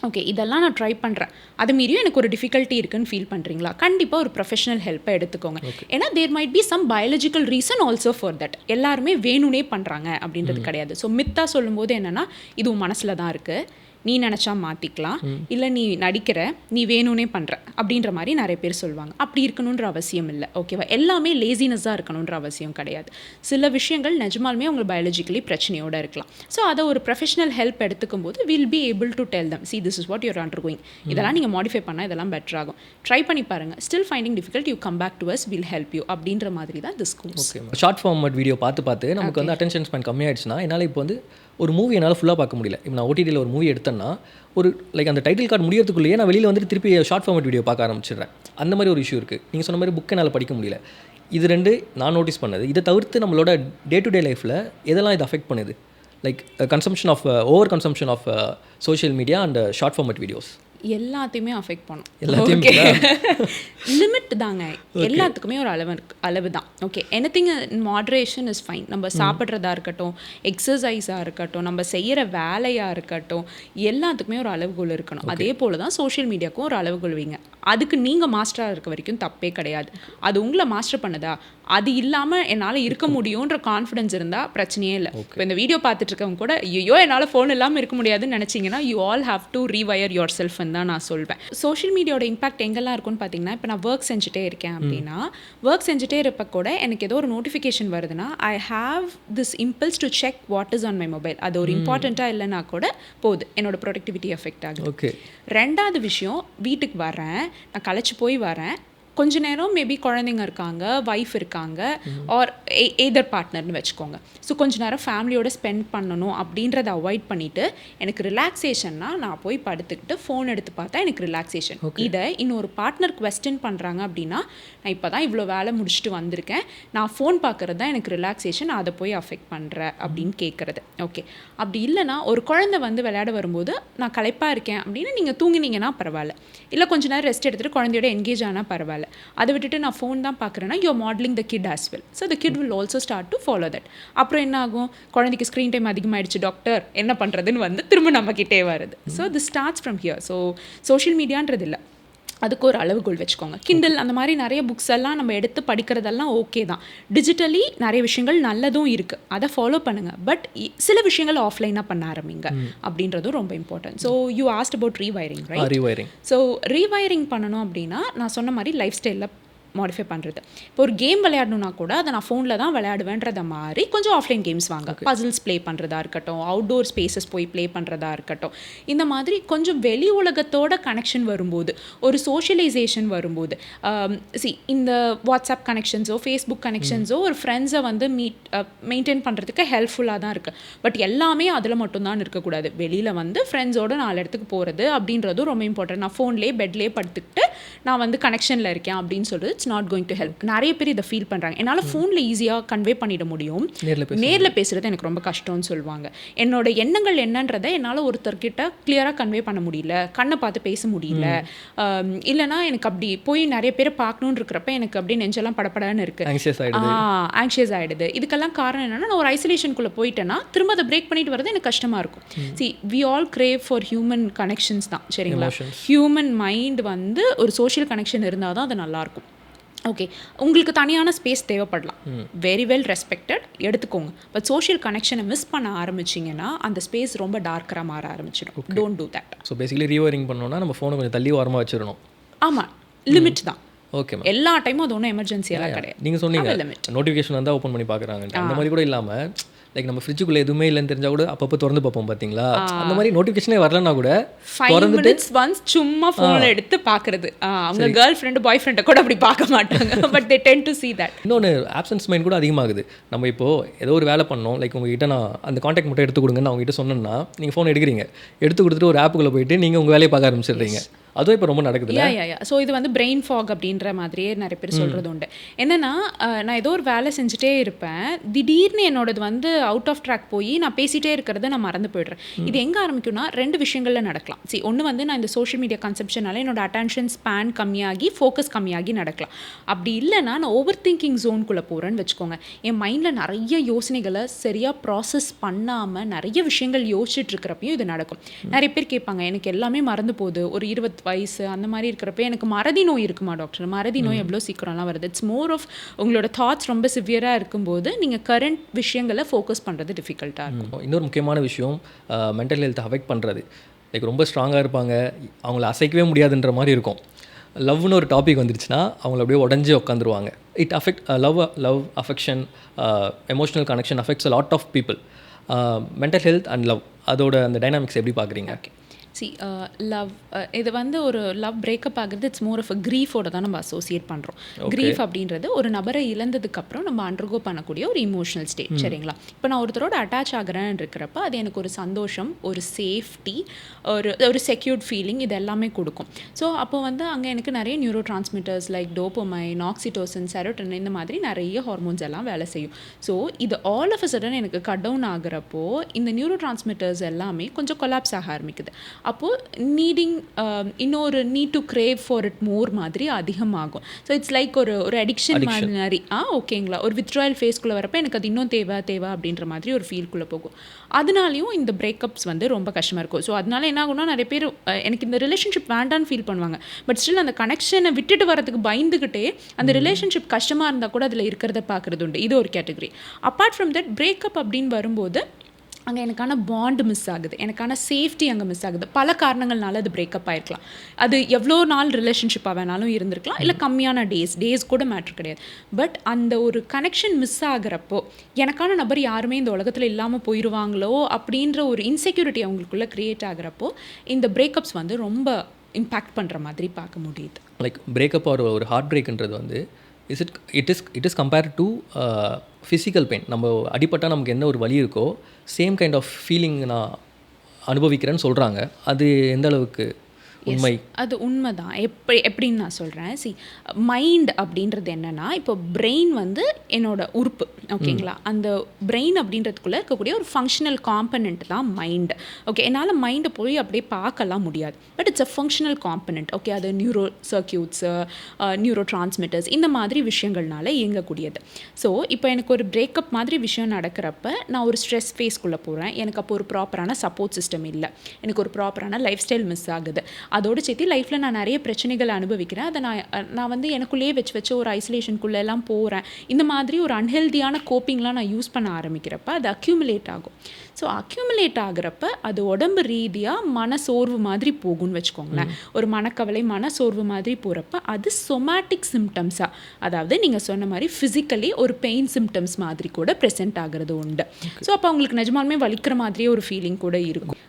ஓகே, இதெல்லாம் நான் ட்ரை பண்ணுறேன், அது மீறியும் எனக்கு ஒரு டிஃபிகல்ட்டி இருக்குன்னு ஃபீல் பண்ணுறீங்களா, கண்டிப்பாக ஒரு ப்ரொஃபஷனல் ஹெல்ப்பை எடுத்துக்கோங்க. ஏன்னா there might be some biological reason also for that. எல்லாருமே வேணும்னே பண்ணுறாங்க அப்படின்றது கிடையாது. ஸோ மித்தாக சொல்லும்போது என்னென்னா இது உன் மனசில் தான் இருக்குது, நீ நினச்சா மாற்றிக்கலாம், இல்லை நீ நடிக்கிற, நீ வேணும்னே பண்ணுற அப்படின்ற மாதிரி நிறைய பேர் சொல்லுவாங்க. அப்படி இருக்கணுன்ற அவசியம் இல்லை. ஓகேவா, எல்லாமே லேசினஸாக இருக்கணுன்ற அவசியம் கிடையாது. சில விஷயங்கள் நிஜமாலுமே உங்களுக்கு பயாலஜிக்கலி பிரச்சனையோடு இருக்கலாம். ஸோ அதை ஒரு ப்ரொஃபஷனல் ஹெல்ப் எடுத்துக்கும் போது will be able to tell them, see this is what you're undergoing, இதெல்லாம் நீங்கள் மாடிஃபை பண்ணால் இதெல்லாம் பெட்டர் ஆகும், ட்ரை பண்ணி பாருங்கள், still finding difficult, you come back to us, will help you அப்படின்ற மாதிரி தான் this course. Okay, short format video பார்த்து நமக்கு வந்து அட்டென்ஷன் ஸ்பேன் கம்மியாயிடுச்சுன்னா என்னால் இப்போ வந்து ஒரு மூவி என்னால் ஃபுல்லாக பார்க்க முடியல. இப்போ நான் ஓடிடியில் ஒரு மூவி எடுத்தேன்னா ஒரு லைக் அந்த டைட்டில் கார்டு முடியறதுக்குள்ளேயே நான் வெளியில் வந்துட்டு திருப்பி ஷார்ட் ஃபார்மட் வீடியோ பார்க்க ஆரம்பிச்சிடுறேன். அந்த மாதிரி ஒரு இஷ்யூ இருக்குது. நீங்கள் சொன்ன மாதிரி புக்கை என்னால் படிக்க முடியல. இது 2 நான் நோட்டீஸ் பண்ணது. இதை தவிர்த்து நம்மளோட டே டு டே லைஃப்பில் எதெல்லாம் இது அஃபெக்ட் பண்ணுது, like consumption of over consumption of social media and short format videos எல்லாத்தையுமே அஃபெக்ட் பண்ணும். எல்லாத்தையுமே லிமிட் தாங்க, எல்லாத்துக்குமே ஒரு அளவு தான். Okay, anything in moderation is fine. நம்ம சாப்பிட்றதா இருக்கட்டும், எக்ஸசைஸாக இருக்கட்டும், நம்ம செய்கிற வேலையாக இருக்கட்டும், எல்லாத்துக்குமே ஒரு அளவுகோல் இருக்கணும். அதே போல் தான் சோஷியல் மீடியாவுக்கும் ஒரு அளவுகோல் வைங்க. அதுக்கு நீங்கள் மாஸ்டராக இருக்க வரைக்கும் தப்பே கிடையாது. அது உங்களை மாஸ்டர் பண்ணுதா, அது இல்லாமல் என்னால் இருக்க முடியுன்ற கான்ஃபிடன்ஸ் இருந்தால் பிரச்சனையே இல்லை. இப்போ இந்த வீடியோ பார்த்துட்டு இருக்கவங்க கூட ஐயோ என்னால் ஃபோன் இல்லாமல் இருக்க முடியாதுன்னு நினச்சிங்கன்னா you all have to rewire your செல்ஃப்னு தான் நான் சொல்வேன். சோஷியல் மீடியாவோட இம்பாக்ட் எங்கெல்லாம் இருக்குன்னு பார்த்தீங்கன்னா, இப்போ நான் ஒர்க் செஞ்சுட்டே இருக்கேன் அப்படின்னா, ஒர்க் செஞ்சுட்டே இருப்ப கூட எனக்கு ஏதோ ஒரு நோட்டிஃபிகேஷன் வருதுன்னா I have this impulse to check what is on my mobile. அது ஒரு இம்பார்ட்டண்ட்டாக இல்லைனா கூட போகுது, என்னோட ப்ரொடக்டிவிட்டி எஃபெக்ட் ஆகுது. ஓகே, 2வது விஷயம், வீட்டுக்கு வரேன், நான் களைச்சி போய் வரேன், கொஞ்ச நேரம் மேபி குழந்தைங்க இருக்காங்க, ஒய்ஃப் இருக்காங்க, ஆர் எய்தர் பார்ட்னர்னு வச்சுக்கோங்க. ஸோ கொஞ்ச நேரம் ஃபேமிலியோட ஸ்பெண்ட் பண்ணணும் அப்படின்றத அவாய்ட் பண்ணிவிட்டு எனக்கு ரிலாக்ஸேஷன்னா நான் போய் படுத்துக்கிட்டு ஃபோன் எடுத்து பார்த்தா எனக்கு ரிலாக்ஸேஷன். இதை இன்னொரு பார்ட்னர் குவெஸ்டன் பண்ணுறாங்க அப்படின்னா, நான் இப்போ தான் இவ்வளோ வேலை முடிச்சுட்டு வந்திருக்கேன், நான் ஃபோன் பார்க்குறது தான் எனக்கு ரிலாக்ஸேஷன், அதை போய் அஃபெக்ட் பண்ணுறேன் அப்படின்னு கேட்குறது. ஓகே, அப்படி இல்லைனா ஒரு குழந்தை வந்து விளையாட வரும்போது நான் களைப்பாக இருக்கேன் அப்படின்னு நீங்கள் தூங்கினீங்கன்னா பரவாயில்ல, இல்லை கொஞ்ச நேரம் ரெஸ்ட் எடுத்துகிட்டு குழந்தையோட என்கேஜ் ஆனால் பரவாயில்ல. அதை விட்டுட்டு நான் ஃபோன் தான் பார்க்குறேன்னா you are modelling the kid as well. So the kid will also start to follow that. அப்புறம் என்ன ஆகும், குழந்தைக்கு ஸ்க்ரீன் டைம் அதிகமாகிடுச்சு டாக்டர் என்ன பண்ணுறதுன்னு வந்து திரும்ப நம்மக்கிட்டே வருது. So this starts from here. So social மீடியான்றது இல்லை, அதுக்கு ஒரு அளவுகோல் வச்சுக்கோங்க. கிண்டல் அந்த மாதிரி நிறைய புக்ஸ் எல்லாம் நம்ம எடுத்து படிக்கிறதெல்லாம் ஓகே தான். டிஜிட்டலி நிறைய விஷயங்கள் நல்லதும் இருக்குது, அதை ஃபாலோ பண்ணுங்கள். பட் சில விஷயங்கள் ஆஃப்லைனாக பண்ண ஆரம்பிங்க அப்படின்றதும் ரொம்ப important. So you asked about rewiring, right? Rewiring. So rewiring பண்ணணும் அப்படின்னா நான் சொன்ன மாதிரி லைஃப் ஸ்டைலில் மாடிஃபை பண்ணுறது. இப்போ ஒரு கேம் விளையாடணுன்னா கூட அதை நான் ஃபோனில் தான் விளையாடுவேன்றத மாதிரி கொஞ்சம் ஆஃப்லைன் கேம்ஸ் வாங்க. பசில்ஸ் ப்ளே பண்ணுறதா இருக்கட்டும், அவுட்டோர் ஸ்பேசஸ் போய் ப்ளே பண்ணுறதா இருக்கட்டும், இந்த மாதிரி கொஞ்சம் வெளி உலகத்தோட கனெக்ஷன் வரும்போது, ஒரு சோஷியலைசேஷன் வரும்போது, இந்த வாட்ஸ்அப் கனெக்ஷன்ஸோ ஃபேஸ்புக் கனெக்ஷன்ஸோ ஒரு ஃப்ரெண்ட்ஸை வந்து மெயின்டைன் பண்ணுறதுக்கு ஹெல்ப்ஃபுல்லாக தான் இருக்குது. பட் எல்லாமே அதில் மட்டும்தான் இருக்கக்கூடாது. வெளியில் வந்து ஃப்ரெண்ட்ஸோட 4 இடத்துக்கு போகிறது அப்படின்றதும் ரொம்ப இம்பார்ட்டன்ட். நான் ஃபோன்லேயே பெட்லேயே படுத்துக்கிட்டு நான் வந்து கனெக்ஷனில் இருக்கேன் அப்படின்னு சொல்கிறது it's not going to help. நிறைய பேர் இதை ஃபீல் பண்ணுறாங்க. என்னால் ஃபோனில் ஈஸியாக கன்வே பண்ணிட முடியும், நேரில் பேசுகிறது எனக்கு ரொம்ப கஷ்டம்னு சொல்லுவாங்க. என்னோட எண்ணங்கள் என்னன்றதை என்னால் ஒருத்தர்கிட்ட கிளியராக கன்வே பண்ண முடியல, கண்ணை பார்த்து பேச முடியல, இல்லைனா எனக்கு அப்படி போய் நிறைய பேரை பார்க்கணுன்னு இருக்கிறப்ப எனக்கு அப்படியே நெஞ்செல்லாம் படப்படன்னு இருக்குது, ஆங்ஷியஸ் ஆகிடுது. இதுக்கெல்லாம் காரணம் என்னென்னா, நான் ஒரு ஐசோலேஷனுக்குள்ளே போயிட்டேன்னா திரும்ப அதை பிரேக் பண்ணிட்டு வரது எனக்கு கஷ்டமாக இருக்கும். C V all grave for human connections தான், சரிங்களா? ஹியூமன் மைண்ட் வந்து ஒரு சோஷியல் கனெக்ஷன் இருந்தால் தான் அது நல்லாயிருக்கும். ஓகே, உங்களுக்கு தனியான ஸ்பேஸ் தேவைப்படலாம், வெரி வெல் ரெஸ்பெக்டட், எடுத்துக்கோங்க. பட் சோஷியல் கனெக்ஷனை மிஸ் பண்ண ஆரம்பிச்சிங்கன்னா அந்த ஸ்பேஸ் ரொம்ப டார்க்கராக மாற ஆரம்பிச்சிடும். Don't do that. So basically rewiring பண்ணோன்னா நம்ம ஃபோனை கொஞ்சம் தள்ளி ஓரமாக வச்சிடணும். ஆமாம், லிமிட் தான். ஓகே, எல்லா டைமும் அது ஒன்றும் எமர்ஜென்சியெல்லாம் கிடையாது. நீங்கள் சொன்னீங்க நோட்டிஃபிகேஷன் வந்தால் ஓப்பன் பண்ணி பார்க்குறாங்க, அந்த மாதிரி கூட இல்லாமல் லைக் நம்ம ஃப்ரிட்ஜுக்குள்ளே எதுவுமே இல்லைன்னு தெரிஞ்சால் கூட அப்பப்போ திறந்து பார்ப்போம் பார்த்தீங்களா? அந்த மாதிரி நோட்டிஃபிகேஷனே வரலன்னா கூட 5 minutes once சும்மா ஃபோனில் எடுத்து பார்க்குறது. அவங்க கேர்ள் ஃப்ரெண்டு பாய் ஃப்ரெண்டை கூட அப்படி பார்க்க மாட்டாங்க, but they tend to see that. இன்னொன்று ஆப்சன்ஸ் மைண்ட் கூட அதிகமாகுது. நம்ம இப்போது ஏதோ ஒரு வேலை பண்ணோம், லைக் உங்ககிட்ட நான் அந்த காண்டாக்ட் மட்டும் எடுத்து கொடுங்கன்னு நான் உங்ககிட்ட சொன்னேன்னா நீங்கள் ஃபோன் எடுக்கிறீங்க, எடுத்து கொடுத்துட்டு ஒரு ஆப்புக்குள்ளே போயிட்டு நீங்கள் உங்கள் வேலையை பார்க்க ஆரம்பிச்சிடுறீங்க. அதுவும் இப்போ ரொம்ப நடக்குது. ஸோ இது வந்து பிரெயின் ஃபாக் அப்படின்ற மாதிரியே நிறைய பேர் சொல்கிறது உண்டு. என்னென்னா நான் ஏதோ ஒரு வேலை செஞ்சுட்டே இருப்பேன், திடீர்னு என்னோடது வந்து அவுட் ஆஃப் ட்ராக் போய் நான் பேசிகிட்டே இருக்கிறத நான் மறந்து போய்ட்றேன். இது எங்கே ஆரம்பிக்கும்னா 2 விஷயங்களில் நடக்கலாம். ஒன்று வந்து நான் இந்த சோஷியல் மீடியா கன்செப்ஷனால என்னோட அட்டென்ஷன் ஸ்பேன் கம்மியாகி ஃபோக்கஸ் கம்மியாகி நடக்கலாம். அப்படி இல்லைனா நான் ஓவர் திங்கிங் ஜோனுக்குள்ளே போகிறேன்னு வச்சுக்கோங்க. என் மைண்டில் நிறைய யோசனைகளை சரியாக ப்ராசஸ் பண்ணாமல் நிறைய விஷயங்கள் யோசிச்சுட்டு இருக்கிறப்பையும் இது நடக்கும். நிறைய பேர் கேட்பாங்க, எனக்கு எல்லாமே மறந்து போகுது, ஒரு 20 வயசு அந்த மாதிரி இருக்கிறப்ப எனக்கு மறதி நோய் இருக்குமா டாக்டர்? மறதி நோய் எவ்வளோ சீக்கிரம்லாம் வருது? இட்ஸ் மோர் ஆஃப் உங்களோட தாட்ஸ் ரொம்ப சிவியராக இருக்கும்போது நீங்கள் கரண்ட் விஷயங்களை ஃபோக்கஸ் பண்ணுறது டிஃபிகல்ட்டாக இருக்கும். இன்னொரு முக்கியமான விஷயம், மென்டல் ஹெல்த்தை அஃபெக்ட் பண்ணுறது. லைக் ரொம்ப ஸ்ட்ராங்காக இருப்பாங்க, அவங்கள அசைக்கவே முடியாதுன்ற மாதிரி இருக்கும். லவ்னு ஒரு டாபிக் வந்துருச்சுன்னா அவங்கள அப்படியே உடஞ்சி உட்காந்துருவாங்க. It affect love affection, emotional connection affects a lot of people. Mental health and love, அதோட அந்த டைனாமிக்ஸ் எப்படி பார்க்குறீங்க? லவ் இது வந்து ஒரு லவ் பிரேக்கப் ஆகுறது இட்ஸ் மோர் ஆஃப் அ க்ரீஃபோட தான் நம்ம அசோசியேட் பண்ணுறோம். க்ரீஃப் அப்படின்றது ஒரு நபரை இழந்ததுக்கப்புறம் நம்ம அண்டர்கோ பண்ணக்கூடிய ஒரு இமோஷனல் ஸ்டேட். சரிங்களா? இப்போ நான் ஒருத்தரோட அட்டாச் ஆகிறேன்னு இருக்கிறப்ப அது எனக்கு ஒரு சந்தோஷம், ஒரு சேஃப்டி, ஒரு செக்யூர்ட் ஃபீலிங், இது எல்லாமே கொடுக்கும். ஸோ அப்போ வந்து அங்கே எனக்கு நிறைய neuro transmitters like dopamine, oxytocin, serotonin, இந்த மாதிரி நிறைய ஹார்மோன்ஸ் எல்லாம் வேலை செய்யும். ஸோ இது ஆல் ஆஃப் அ சடன் எனக்கு கட் டவுன் ஆகிறப்போ இந்த நியூரோ டிரான்ஸ்மிட்டர்ஸ் எல்லாமே கொஞ்சம் கொலாப்ஸ் ஆக ஆரம்பிக்குது. அப்போது இன்னொரு need to grave for it more மாதிரி அதிகமாகும். ஸோ இட்ஸ் லைக் ஒரு அடிக்ஷன் மாதிரி. ஓகேங்களா? ஒரு வித்ட்ராயல் ஃபேஸ்க்குள்ளே வரப்போ எனக்கு அது இன்னும் தேவை அப்படின்ற மாதிரி ஒரு ஃபீல்குள்ளே போகும். அதனாலையும் இந்த பிரேக்கப்ஸ் வந்து ரொம்ப கஷ்டமாக இருக்கும். ஸோ அதனால என்ன ஆகும்னா நிறைய பேர் எனக்கு இந்த ரிலேஷன்ஷிப் வேண்டான்னு ஃபீல் பண்ணுவாங்க. பட் ஸ்டில் அந்த கனெக்ஷனை விட்டுட்டு வரதுக்கு பயந்துக்கிட்டே அந்த ரிலேஷன்ஷிப் கஷ்டமாக இருந்தால் கூட அதில் இருக்கிறத பார்க்குறது உண்டு. இது ஒரு category. Apart from that breakup அப்படின்னு வரும்போது அங்கே எனக்கான பாண்டு மிஸ் ஆகுது, எனக்கான சேஃப்டி அங்கே மிஸ் ஆகுது. பல காரணங்கள்னால அது பிரேக்கப் ஆகிருக்கலாம். அது எவ்வளோ நாள் ரிலேஷன்ஷிப்பாக வேணாலும் இருந்திருக்கலாம், இல்லை கம்மியான டேஸ் கூட மேட்ரு கிடையாது. பட் அந்த ஒரு கனெக்ஷன் மிஸ் ஆகிறப்போ எனக்கான நபர் யாருமே இந்த உலகத்தில் இல்லாமல் போயிடுவாங்களோ அப்படின்ற ஒரு இன்செக்யூரிட்டி அவங்களுக்குள்ளே க்ரியேட் ஆகிறப்போ இந்த பிரேக்கப்ஸ் வந்து ரொம்ப இம்பேக்ட் பண்ணுற மாதிரி பார்க்க முடியுது. லைக் பிரேக்கப் ஒரு ஹார்ட் பிரேக்ன்றது வந்து it is compared to physical pain. நம்ம அடிப்பட்டால் நமக்கு என்ன ஒரு வலி இருக்கோ சேம் கைண்ட் ஆஃப் ஃபீலிங் நான் அனுபவிக்கிறேன்னு சொல்கிறாங்க. அது எந்த அளவுக்கு உண்மை? அது உண்மைதான். எப்படின்னு நான் சொல்கிறேன். மைண்ட் அப்படின்றது என்னென்னா, இப்போ பிரெயின் வந்து என்னோட உறுப்பு. ஓகேங்களா? அந்த பிரெயின் அப்படின்றதுக்குள்ளே இருக்கக்கூடிய ஒரு ஃபங்க்ஷனல் காம்பனண்ட் தான் மைண்ட். ஓகே, என்னால் மைண்டை போய் அப்படியே பார்க்கலாம் முடியாது. But it's a functional component. Okay, அது நியூரோ சர்க்கியூட்ஸு, நியூரோ டிரான்ஸ்மிட்டர்ஸ், இந்த மாதிரி விஷயங்கள்னால இயங்கக்கூடியது. ஸோ இப்போ எனக்கு ஒரு பிரேக்கப் மாதிரி விஷயம் நடக்கிறப்ப நான் ஒரு ஸ்ட்ரெஸ் ஃபேஸ்க்குள்ளே போகிறேன். எனக்கு அப்போ ஒரு ப்ராப்பரான சப்போர்ட் சிஸ்டம் இல்லை, எனக்கு ஒரு ப்ராப்பரான லைஃப் ஸ்டைல் மிஸ் ஆகுது. அதோடு சேர்த்து லைஃப்பில் நான் நிறைய பிரச்சனைகளை அனுபவிக்கிறேன். அதை நான் வந்து எனக்குள்ளேயே வச்சு ஒரு ஐசோலேஷனுக்குள்ளே எல்லாம் போகிறேன். இந்த மாதிரி ஒரு அன்ஹெல்தியான கோப்பிங்லாம் நான் யூஸ் பண்ண ஆரம்பிக்கிறப்ப அது அக்யூமுலேட் ஆகும். ஸோ அக்யூமுலேட் ஆகிறப்ப அது உடம்பு ரீதியாக மனசோர்வு மாதிரி போகும்னு வச்சுக்கோங்களேன். ஒரு மனக்கவலை, மனசோர்வு மாதிரி போகிறப்ப அது சொமேட்டிக் சிம்டம்ஸாக, அதாவது நீங்கள் சொன்ன மாதிரி ஃபிசிக்கலி ஒரு பெயின் சிம்டம்ஸ் மாதிரி கூட ப்ரெசென்ட் ஆகிறது உண்டு. ஸோ அப்போ அவங்களுக்கு நிஜமாலுமே வலிக்கிற மாதிரியே ஒரு ஃபீலிங் கூட இருக்கும்.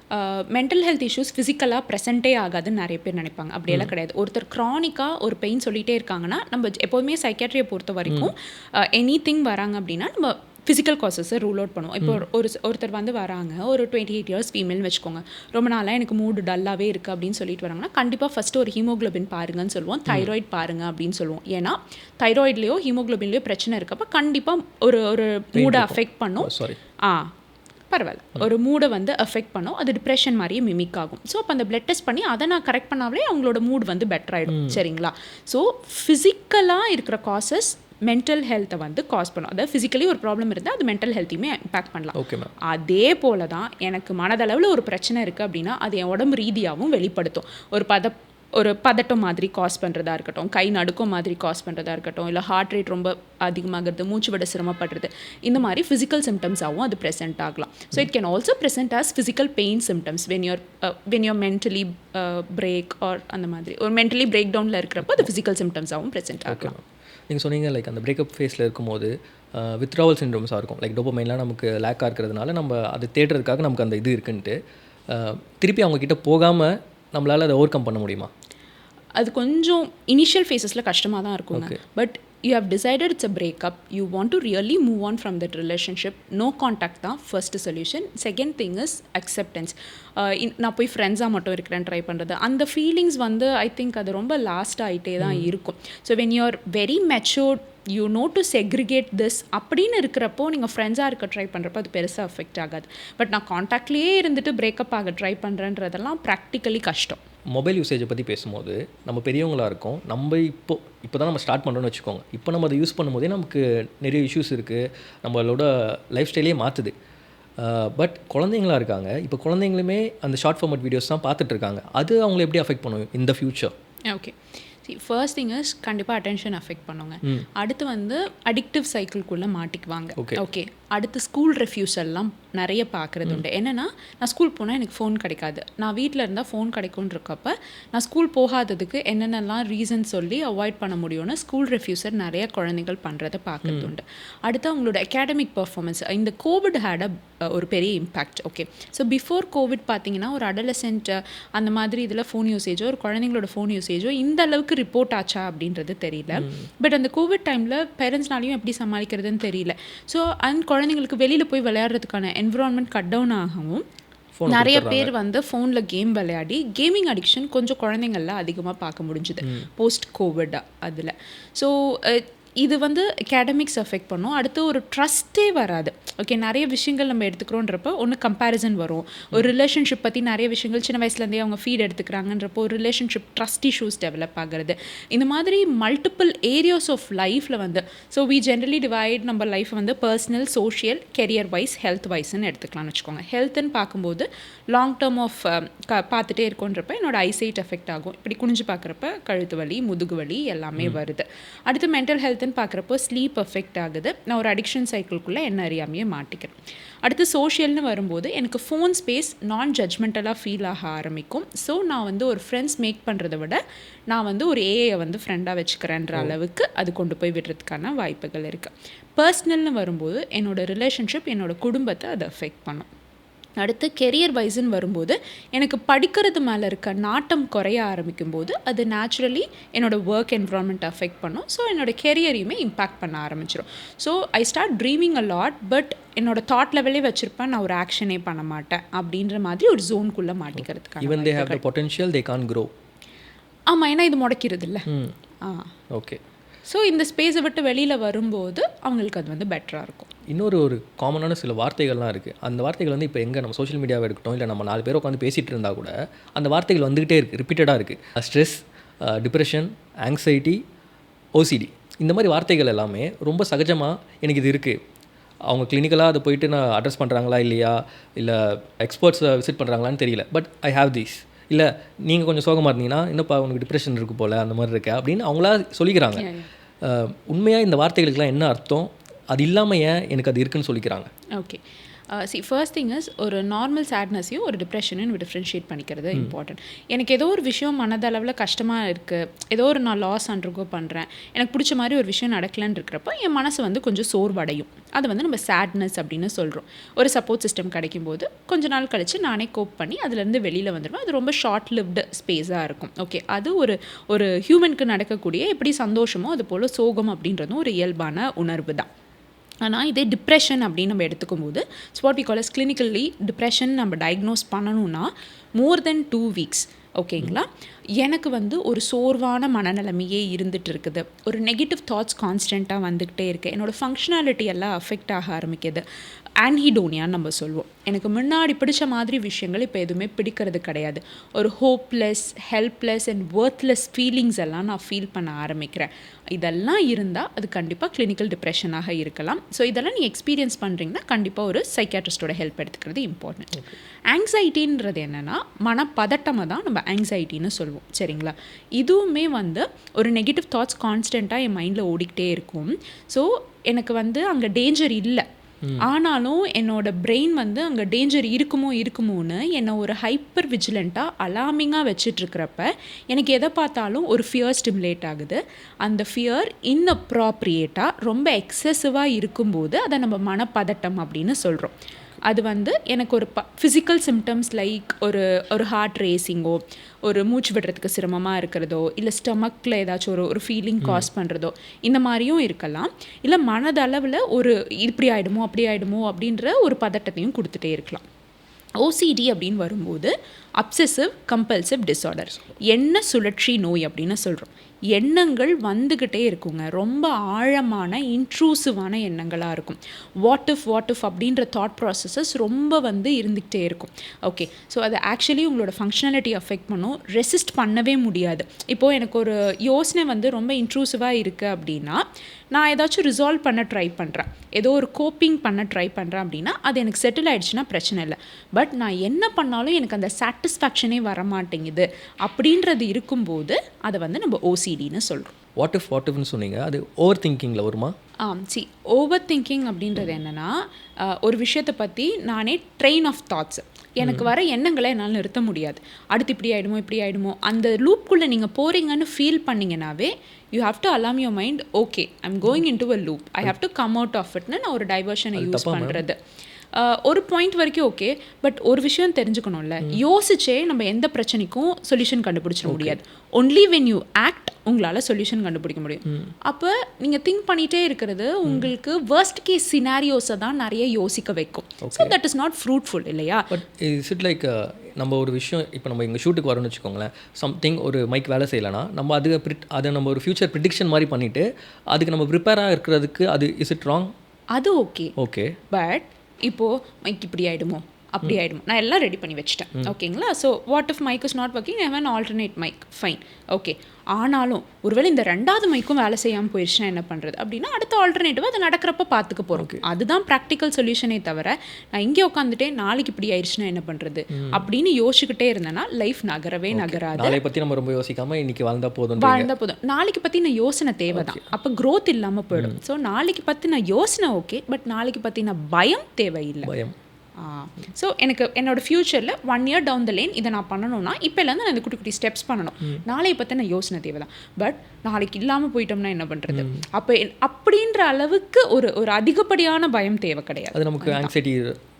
மென்டல் ஹெல்த் இஷ்யூஸ் ஃபிசிக்கலாக ப்ரெசென்ட்டே ஆகாதுன்னு நிறைய பேர் நினைப்பாங்க. அப்படியெல்லாம் கிடையாது. ஒருத்தர் க்ரானிக்காக ஒரு பெயின் சொல்லிகிட்டே இருக்காங்கன்னா நம்ம எப்போதுமே சைக்கியாட்ரியை பொறுத்த வரைக்கும் எனி வராங்க அப்படின்னா நம்ம ஃபிசிக்கல் காசஸை ரூல் அவுட் பண்ணுவோம். இப்போ ஒருத்தர் வந்து வராங்க, ஒரு 28 இயர்ஸ் ஃபீமேல்னு வச்சுக்கோங்க, ரொம்ப நாளாக எனக்கு மூடு டல்லாகவே இருக்குது அப்படின்னு சொல்லிட்டு வராங்கன்னா கண்டிப்பாக ஃபஸ்ட்டு ஒரு ஹீமோக்ளோபின் பாருங்கன்னு சொல்லுவோம், தைராய்டு பாருங்கள் அப்படின்னு சொல்லுவோம். ஏன்னா தைராய்ட்லேயோ ஹீமோக்ளோபின்லேயோ பிரச்சனை இருக்கப்போ கண்டிப்பாக ஒரு மூடை அஃபெக்ட் பண்ணும். பரவாயில்ல, ஒரு மூடை வந்து அஃபெக்ட் பண்ணும். அது டிப்ரெஷன் மாதிரியே மிமிக் ஆகும். ஸோ அப்போ அந்த பிளட் டெஸ்ட் பண்ணி அதை நான் கரெக்ட் பண்ணாலே அவங்களோட மூட் வந்து பெட்டர் ஆகிடும். சரிங்களா? ஸோ ஃபிசிக்கலாக இருக்கிற காசஸ் மென்டல் ஹெல்த்தை வந்து காஸ் பண்ணும். அதாவது ஃபிசிக்கலி ஒரு ப்ராப்ளம் இருந்தால் அது மென்டல் ஹெல்த்தையுமே இம்பாக்ட் பண்ணலாம். Okay ma'am. அதே போல தான் எனக்கு மனதளவில் ஒரு பிரச்சனை இருக்குது அப்படின்னா அது என் உடம்பு ரீதியாகவும் வெளிப்படுத்தும். ஒரு பதட்டம் மாதிரி காஸ் பண்ணுறதா இருக்கட்டும், கை நடுக்கம் மாதிரி காஸ் பண்ணுறதா இருக்கட்டும், இல்லை ஹார்ட் ரேட் ரொம்ப அதிகமாகிறது, மூச்சு விட சிரமப்படுறது, இந்த மாதிரி ஃபிசிக்கல் சிம்டம்ஸாகவும் அது ப்ரெசென்ட் ஆகலாம். So it can also present as physical pain symptoms when you're mentally break or அந்த மாதிரி ஒரு மென்டலி பிரேக் டவுனில் இருக்கிறப்போ அது ஃபிசிக்கல் சிம்டம்ஸாகவும் ப்ரெசென்ட் ஆகலாம். நீங்கள் சொன்னீங்க லைக் அந்த பிரேக்கப் ஃபேஸில் இருக்கும்போது வித்ட்ராவல் சிண்ட்ரோம்ஸாக இருக்கும். லைக் டோபமைன்லாம் நமக்கு லேக்காக இருக்கிறதுனால நம்ம அதை தேடுறதுக்காக நமக்கு அந்த இது இருக்குன்ட்டு திருப்பி அவங்கக்கிட்ட போகாமல் நம்மளால் அதை ஓவர் கம் பண்ண முடியுமா? அது கொஞ்சம் இனிஷியல் ஃபேஸஸில் கஷ்டமாக தான் இருக்குங்க. But you have decided it's a breakup, you want to really move on from that relationship, no contact தான் first solution. Second thing is acceptance. நான் போய் ஃப்ரெண்ட்ஸாக மட்டும் இருக்கிறேன் ட்ரை பண்ணுறது, அந்த ஃபீலிங்ஸ் வந்து ஐ திங்க் அது ரொம்ப லாஸ்ட் ஆகிட்டே தான் இருக்கும். So when you are very matured, you know to segregate this அப்படின்னு இருக்கிறப்போ நீங்கள் ஃப்ரெண்ட்ஸாக இருக்க ட்ரை பண்ணுறப்போ அது பெருசாக அஃபெக்ட் ஆகாது. பட் நான் காண்டாக்ட்லேயே இருந்துட்டு பிரேக்கப் ஆக ட்ரை பண்ணுறேன்றதெல்லாம் ப்ராக்டிக்கலி கஷ்டம். மொபைல் யூசேஜை பற்றி பேசும்போது நம்ம பெரியவங்களாக இருக்கோம், நம்ம இப்போ தான் நம்ம ஸ்டார்ட் பண்ணுறோன்னு வச்சுக்கோங்க. இப்போ நம்ம அதை யூஸ் பண்ணும்போதே நமக்கு நிறைய இஷ்யூஸ் இருக்குது, நம்மளோட லைஃப் ஸ்டைலே மாற்றுது. பட் குழந்தைங்களா இருக்காங்க, இப்போ குழந்தைங்களுமே அந்த ஷார்ட் ஃபார்மட் வீடியோஸ் தான் பார்த்துட்ருக்காங்க. அது அவங்களை எப்படி அஃபெக்ட் பண்ணும் in the future? Okay, first thing is கண்டிப்பாக அட்டென்ஷன் அஃபெக்ட் பண்ணுங்க. அடுத்து வந்து அடிக்டிவ் சைக்கிள்குள்ளே மாட்டிக்குவாங்க. ஓகே, அடுத்து ஸ்கூல் ரெஃப்யூசல்லாம் நிறைய பார்க்குறது உண்டு. என்னென்னா, நான் ஸ்கூல் போனால் எனக்கு ஃபோன் கிடைக்காது, நான் வீட்டில் இருந்தால் ஃபோன் கிடைக்கும்ன்றக்கப்ப நான் ஸ்கூல் போகாததுக்கு என்னென்னலாம் ரீசன் சொல்லி அவாய்ட் பண்ண முடியும்னு ஸ்கூல் ரெஃப்யூசர் நிறைய குழந்தைகள் பண்ணுறதை பார்க்குறது உண்டு. அடுத்து அவங்களோட அகாடமிக் பர்ஃபார்மன்ஸ், இந்த கோவிட் ஹேட் ஒரு பெரிய impact. Okay, so before Covid பார்த்தீங்கன்னா ஒரு அடலசென்ட் அந்த மாதிரி இதில் ஃபோன் யூசேஜோ ஒரு குழந்தைங்களோட ஃபோன் யூசேஜோ இந்த அளவுக்கு ரிப்போர்ட் ஆச்சா அப்படின்றது தெரியல. பட் அந்த கோவிட் டைமில் பேரண்ட்ஸ்னாலையும் எப்படி சமாளிக்கிறதுன்னு தெரியல. ஸோ அந்த குழந்தைங்களுக்கு வெளியில் போய் விளையாடுறதுக்கான என்விரான்மெண்ட் கட் டவுன் ஆகவும் நிறைய பேர் வந்து ஃபோனில் கேம் விளையாடி கேமிங் அடிக்ஷன் கொஞ்சம் குழந்தைங்கள்ல அதிகமாக பார்க்க முடிஞ்சுது போஸ்ட் கோவிட் அதில். ஸோ இது வந்து அகாடமிக்ஸ் அஃபெக்ட் பண்ணும். அடுத்து ஒரு ட்ரஸ்ட்டே வராது. ஓகே, நிறைய விஷயங்கள் நம்ம எடுத்துக்கிறோன்றப்போ ஒன்று கம்பேரிசன் வரும். ஒரு ரிலேஷன்ஷிப் பற்றி நிறைய விஷயங்கள் சின்ன வயசுலேருந்தே அவங்க ஃபீட் எடுத்துக்கிறாங்கன்றப்போ ஒரு ரிலேஷன்ஷிப் ட்ரஸ்ட் இஷ்யூஸ் டெவலப் ஆகிறது. இந்த மாதிரி மல்டிபிள் ஏரியாஸ் ஆஃப் லைஃப்பில் வந்து ஸோ வி ஜென்ரலி டிவைட் நம்ம லைஃப் வந்து personal, social, career wise, health வைஸ்ன்னு எடுத்துக்கலாம்னு வச்சுக்கோங்க. ஹெல்த்துன்னு பார்க்கும்போது லாங் டேர்ம் ஆஃப் பார்த்துட்டே இருக்கோன்றப்ப என்னோட ஐசைட் எஃபெக்ட் ஆகும். இப்படி குனிஞ்சு பார்க்குறப்ப கழுத்து வலி, முதுகு வலி எல்லாமே வருது. அடுத்து மென்டல் ஹெல்த் பார்க்குறப்போ ஸ்லீப் எஃபெக்ட் ஆகுது. நான் ஒரு அடிக்ஷன் சைக்கிள்குள்ளே என்ன அறியாமையே மாட்டிக்கிறேன். அடுத்து சோஷியல்னு வரும்போது எனக்கு ஃபோன் ஸ்பேஸ் நான் ஜட்ஜ்மெண்டலாக ஃபீல் ஆக ஆரம்பிக்கும். ஸோ நான் வந்து ஒரு ஃப்ரெண்ட்ஸ் மேக் பண்ணுறதை விட நான் வந்து ஒரு ஏஐயை வந்து ஃப்ரெண்டாக வச்சுக்கிறேன்ற அளவுக்கு அது கொண்டு போய் விடுறதுக்கான வாய்ப்புகள் இருக்குது. பர்சனல்னு வரும்போது என்னோடய ரிலேஷன்ஷிப், என்னோடய குடும்பத்தை அதை அஃபெக்ட் பண்ணும். அடுத்து கெரியர் வைஸ்ன்னு வரும்போது எனக்கு படிக்கிறது மேலே இருக்க நாட்டம் குறைய ஆரம்பிக்கும் போது அது நேச்சுரலி என்னோடய ஒர்க் என்விரான்மெண்ட் அஃபெக்ட் பண்ணும். ஸோ என்னோடய கெரியரையுமே இம்பேக்ட் பண்ண ஆரம்பிச்சிடும். So I start dreaming a lot, but என்னோடய தாட் லெவலே வச்சுருப்பேன், நான் ஒரு ஆக்ஷனே பண்ண மாட்டேன் அப்படின்ற மாதிரி ஒரு ஜோனுக்குள்ளே மாட்டிக்கிறதுக்கான. Even they have the potential, they can't grow. ஆமாம், ஏன்னா இது முடக்கிறது இல்லை. ஓகே, ஸோ இந்த ஸ்பேஸை விட்டு வெளியில் வரும்போது அவங்களுக்கு அது வந்து பெட்டராக இருக்கும். ஒரு காமனான சில வார்த்தைகள்லாம் இருக்குது. அந்த வார்த்தைகள் வந்து இப்போ எங்கே நம்ம சோஷியல் மீடியாவை எடுக்கட்டும், இல்லை நம்ம 4 பேர் உட்காந்து பேசிகிட்டு இருந்தால் கூட அந்த வார்த்தைகள் வந்துக்கிட்டே இருக்குது, ரிப்பீட்டடாக இருக்குது. ஸ்ட்ரெஸ், டிப்ரெஷன், ஆங்ஸைட்டி, ஓசிடி, இந்த மாதிரி வார்த்தைகள் எல்லாமே ரொம்ப சகஜமாக எனக்கு இது இருக்குது. அவங்க கிளினிக்கலாக அதை போயிட்டு நான் அட்ரஸ் பண்ணுறாங்களா இல்லையா, இல்லை எக்ஸ்பர்ட்ஸை விசிட் பண்ணுறாங்களான்னு தெரியல. But I have these. இல்லை நீங்கள் கொஞ்சம் சோகமாக இருந்தீங்கன்னா என்னப்பா உனக்கு டிப்ரெஷன் இருக்குது போல், அந்த மாதிரி இருக்கா அப்படின்னு அவங்களா சொல்லிக்கிறாங்க. உண்மையாக இந்த வார்த்தைகளுக்கெல்லாம் என்ன அர்த்தம், அது இல்லாமல் ஏன் எனக்கு அது இருக்குன்னு சொல்லிக்கிறாங்க? ஓகே, ஃபர்ஸ்ட் திங் இஸ் ஒரு நார்மல் சேட்னஸையும் ஒரு டிப்ரெஷனையும் டிஃப்ரென்ஷியேட் பண்ணிக்கிறது இம்பார்ட்டன்ட். எனக்கு ஏதோ ஒரு விஷயம் மனதளவில் கஷ்டமாக இருக்குது, ஏதோ ஒரு நான் லாஸ் அண்டர்கோ பண்ணுறேன், எனக்கு பிடிச்ச மாதிரி ஒரு விஷயம் நடக்கலன்னு இருக்கிறப்ப என் மனசு வந்து கொஞ்சம் சோர்வடையும். அது வந்து நம்ம சேட்னஸ் அப்படின்னு சொல்கிறோம். ஒரு சப்போர்ட் சிஸ்டம் கிடைக்கும்போது கொஞ்ச நாள் கழித்து நானே கோப் பண்ணி அதுலேருந்து வெளியில் வந்துடுவேன். அது ரொம்ப ஷார்ட் லிவ்டு ஸ்பேஸாக இருக்கும். ஓகே, அது ஒரு ஹியூமனுக்கு நடக்கக்கூடிய எப்படி சந்தோஷமோ அது போல் சோகம் அப்படின்றதும் ஒரு இயல்பான உணர்வு தான். ஆனால் இதே டிப்ரெஷன் அப்படின்னு நம்ம எடுத்துக்கும் போது what we call as clinically depression நம்ம டயக்னோஸ் பண்ணணும்னா மோர் தென் 2 weeks. ஓகேங்களா, எனக்கு வந்து ஒரு சோர்வான மனநிலைமையே இருந்துகிட்டு இருக்குது, ஒரு நெகட்டிவ் தாட்ஸ் கான்ஸ்டண்ட்டாக வந்துக்கிட்டே இருக்குது, என்னோடய ஃபங்க்ஷனாலிட்டி எல்லாம் அஃபெக்ட் ஆக ஆரம்பிக்குது, ஆன்ஹிடோனியான்னு நம்ம சொல்லுவோம். எனக்கு முன்னாடி பிடிச்ச மாதிரி விஷயங்கள் இப்போ எதுவுமே பிடிக்கிறது கிடையாது, ஒரு hopeless, helpless and worthless feelings எல்லாம் நான் ஃபீல் பண்ண ஆரம்பிக்கிறேன். இதெல்லாம் இருந்தால் அது கண்டிப்பாக கிளினிக்கல் டிப்ரெஷனாக இருக்கலாம். ஸோ இதெல்லாம் நீங்கள் எக்ஸ்பீரியன்ஸ் பண்ணுறீங்கன்னா கண்டிப்பாக ஒரு சைக்கியாட்ரிஸ்டோட ஹெல்ப் எடுத்துக்கிறது இம்பார்ட்டன்ட். ஆங்ஸைட்டின்றது என்னென்னா மனப்பதட்டமாக தான் நம்ம ஆங்ஸைட்டின்னு சொல்லுவோம். சரிங்களா, இதுவுமே வந்து ஒரு நெகட்டிவ் தாட்ஸ் கான்ஸ்டண்ட்டாக என் மைண்டில் ஓடிக்கிட்டே இருக்கும். ஸோ எனக்கு வந்து அங்கே டேஞ்சர் இல்லை, ஆனாலும் என்னோட பிரெயின் வந்து அங்கே டேஞ்சர் இருக்குமோன்னு என்னை ஒரு ஹைப்பர் விஜிலண்ட்டாக அலார்மிங்காக வச்சிட்ருக்கிறப்ப எனக்கு எதை பார்த்தாலும் ஒரு ஃபியர் ஸ்டிமுலேட் ஆகுது. அந்த ஃபியர் இன்அப்ராப்ரியேட்டாக ரொம்ப எக்ஸசிவாக இருக்கும்போது அதை நம்ம மனப்பதட்டம் அப்படின்னு சொல்கிறோம். அது வந்து எனக்கு ஒரு ஃபிசிக்கல் சிம்டம்ஸ் லைக் ஒரு ஹார்ட் ரேசிங்கோ, ஒரு மூச்சு விடுறதுக்கு சிரமமாக இருக்கிறதோ, இல்லை ஸ்டமக்கில் ஏதாச்சும் ஒரு ஃபீலிங் காஸ் பண்ணுறதோ, இந்த மாதிரியும் இருக்கலாம். இல்லை மனதளவில் ஒரு இப்படி ஆகிடுமோ அப்படி ஆகிடுமோ அப்படின்ற ஒரு பதட்டத்தையும் கொடுத்துட்டே இருக்கலாம். ஓசிடி அப்படின்னு வரும்போது அப்சசிவ் கம்பல்சிவ் டிஸார்டர், எண்ண சுழற்சி நோய் அப்படின்னு சொல்கிறோம். எண்ணங்கள் வந்துக்கிட்டே இருக்குங்க, ரொம்ப ஆழமான இன்ட்ரூசிவான எண்ணங்களாக இருக்கும். வாட் இஃப் அப்படின்ற தாட் ப்ராசஸஸ் ரொம்ப வந்து இருந்துக்கிட்டே இருக்கும். ஓகே, ஸோ அது ஆக்சுவலி உங்களோட ஃபங்க்ஷனாலிட்டி அஃபெக்ட் பண்ணும், ரெசிஸ்ட் பண்ணவே முடியாது. இப்போது எனக்கு ஒரு யோசனை வந்து ரொம்ப இன்ட்ரூசிவாக இருக்குது அப்படின்னா, நான் ஏதாச்சும் ரிசால்வ் பண்ண ட்ரை பண்ணுறேன், ஏதோ ஒரு கோப்பிங் பண்ண ட்ரை பண்ணுறேன் அப்படின்னா அது எனக்கு செட்டில் ஆகிடுச்சுன்னா பிரச்சனை இல்லை. பட் நான் என்ன பண்ணாலும் எனக்கு அந்த சாட்டிஸ்ஃபேக்ஷனே வரமாட்டேங்குது அப்படின்றது இருக்கும்போது அதை வந்து நம்ம ஓசிடின்னு சொல்கிறோம். வாட் இஃப்னு சொன்னீங்க, அது ஓவர் திங்கிங்கில் வருமா? ஓவர் திங்கிங் அப்படின்றது என்னென்னா, ஒரு விஷயத்தை பற்றி நானே ட்ரெயின் ஆஃப் தாட்ஸ், எனக்கு வர எண்ணங்களை என்னால் நிறுத்த முடியாது. அடுத்து இப்படி ஆகிடுமோ அந்த லூப்குள்ளே நீங்கள் போகிறீங்கன்னு ஃபீல் பண்ணிங்கனாவே you have to alarm your mind, okay I'm going into a loop, I have to come out of இட்னு நான் ஒரு டைவர்ஷனை யூஸ் பண்ணுறது. ஒரு பாயிண்ட் வரைக்கும் ஓகே, பட் ஒரு விஷயம் தெரிஞ்சுக்கணும்ல, யோசிச்சே நம்ம எந்த பிரச்சனைக்கும் சொல்யூஷன் கண்டுபிடிச்சிட முடியாது. ஒன்லி வென் யூ ஆக்ட் உங்களால் சொல்யூஷன் கண்டுபிடிக்க முடியும். அப்போ நீங்கள் திங்க் பண்ணிகிட்டே இருக்கிறது உங்களுக்கு வேர்ஸ்ட் கேஸ் சினாரியோஸை தான் நிறைய யோசிக்க வைக்கும். So that is not fruitful இல்லையா? பட் இஸ் இட் லைக் நம்ம ஒரு விஷயம் இப்போ நம்ம எங்கள் ஷூட்டுக்கு வரோம்னு வச்சுக்கோங்களேன், சம்திங் ஒரு மைக் வேலை செய்யலைன்னா நம்ம அதை நம்ம ஒரு ஃபியூச்சர் ப்ரிடிக்ஷன் மாதிரி பண்ணிவிட்டு அதுக்கு நம்ம ப்ரிப்பேராக இருக்கிறதுக்கு அது இஸ் இட் ராங்? அது ஓகே, பட் இப்போது மைக் இப்படி ஆகிடுமோ அப்படி ஆகிடுமோ, நான் எல்லாம் ரெடி பண்ணி வச்சுட்டேன், ஓகேங்களா? So what if mic is not working, I have an alternate mic, fine, okay. ஆனாலும் ஒருவேளை இந்த 2வது மைக்கும் வேலை செய்யாமல் போயிடுச்சுன்னா என்ன பண்ணுறது அப்படின்னா, அடுத்த ஆல்டர்னேட்டிவாக அது நடக்கிறப்ப பார்த்துக்க போகிறோம். அதுதான் ப்ராக்டிக்கல் சொல்யூஷனே தவிர நான் இங்கே உட்காந்துட்டே நாளைக்கு இப்படி ஆயிடுச்சுன்னா என்ன பண்ணுறது அப்படின்னு யோசிச்சுக்கிட்டே இருந்தேன்னா லைஃப் நகரவே நகராது. நாளை பற்றி நம்ம ரொம்ப யோசிக்காமல் இன்றைக்கி வாழ்ந்தா போதும். நாளைக்கு பற்றி நான் யோசனை தேவை தான், அப்போ க்ரோத் இல்லாமல் போயிடும். ஸோ நாளைக்கு பற்றி நான் யோசனை ஓகே, பட் நாளைக்கு பற்றி நான் பயம் தேவையில்லை. ஸோ எனக்கு என்னோட ஃப்யூச்சரில் 1 year டவுன் த லேன் இதை நான் பண்ணணும்னா இப்போலேருந்து நான் இந்த குட்டி குட்டி ஸ்டெப்ஸ் பண்ணணும். நாளையை பற்றி நான் யோசனை தேவை தான், பட் நாளைக்கு இல்லாமல் போயிட்டோம்னா என்ன பண்ணுறது? அப்போ அப்படின்ற அளவுக்கு ஒரு அதிகப்படியான பயம் தேவை கிடையாது. அது நமக்கு ஆங்ஸைட்டி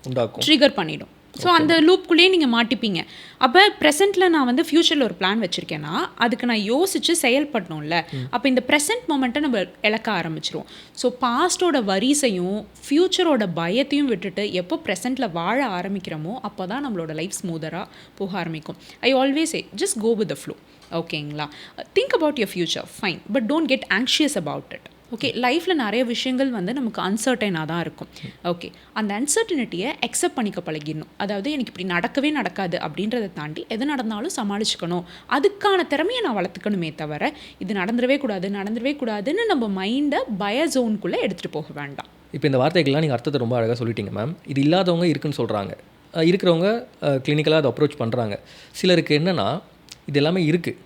உண்டாக்கும், ட்ரிகர் பண்ணிடும். ஸோ அந்த லூப்குள்ளேயே நீங்கள் மாட்டிப்பீங்க. அப்போ ப்ரெசென்ட்டில் நான் வந்து ஃப்யூச்சரில் ஒரு பிளான் வச்சுருக்கேன்னா அதுக்கு நான் யோசித்து செயல்படணும்ல. அப்போ இந்த ப்ரெசென்ட் மொமெண்ட்டை நம்ம இழக்க ஆரம்பிச்சிருவோம். ஸோ பாஸ்டோட வரிசையும் ஃப்யூச்சரோட பயத்தையும் விட்டுட்டு எப்போ ப்ரெசென்ட்டில் வாழ ஆரம்பிக்கிறோமோ அப்போ தான் நம்மளோட லைஃப் ஸ்மூதராக போக ஆரம்பிக்கும். I always say just go with the flow, ஓகேங்களா? Think about your future, fine, but don't get anxious about it. Okay, லைஃப்பில் நிறைய விஷயங்கள் வந்து நமக்கு அன்சர்டைனாக தான் இருக்கும். ஓகே, அந்த அன்சர்டனிட்டியை அக்செப்ட் பண்ணிக்க பழகிடணும். அதாவது எனக்கு இப்படி நடக்கவே நடக்காது அப்படின்றத தாண்டி எது நடந்தாலும் சமாளிச்சுக்கணும், அதுக்கான திறமையை நான் வளர்த்துக்கணுமே தவிர இது நடந்துடவே கூடாதுன்னு நம்ம மைண்டை பய ஜோனுக்குள்ளே எடுத்துகிட்டு போக வேண்டாம். இப்போ இந்த வார்த்தைகள்லாம் நீங்கள் அர்த்தத்தை ரொம்ப அழகாக சொல்லிட்டீங்க மேம். இது இல்லாதவங்க இருக்குன்னு சொல்கிறாங்க, இருக்கிறவங்க கிளினிக்கலாக அதை அப்ரோச் பண்ணுறாங்க. சிலருக்கு என்னென்னா இது எல்லாமே இருக்குது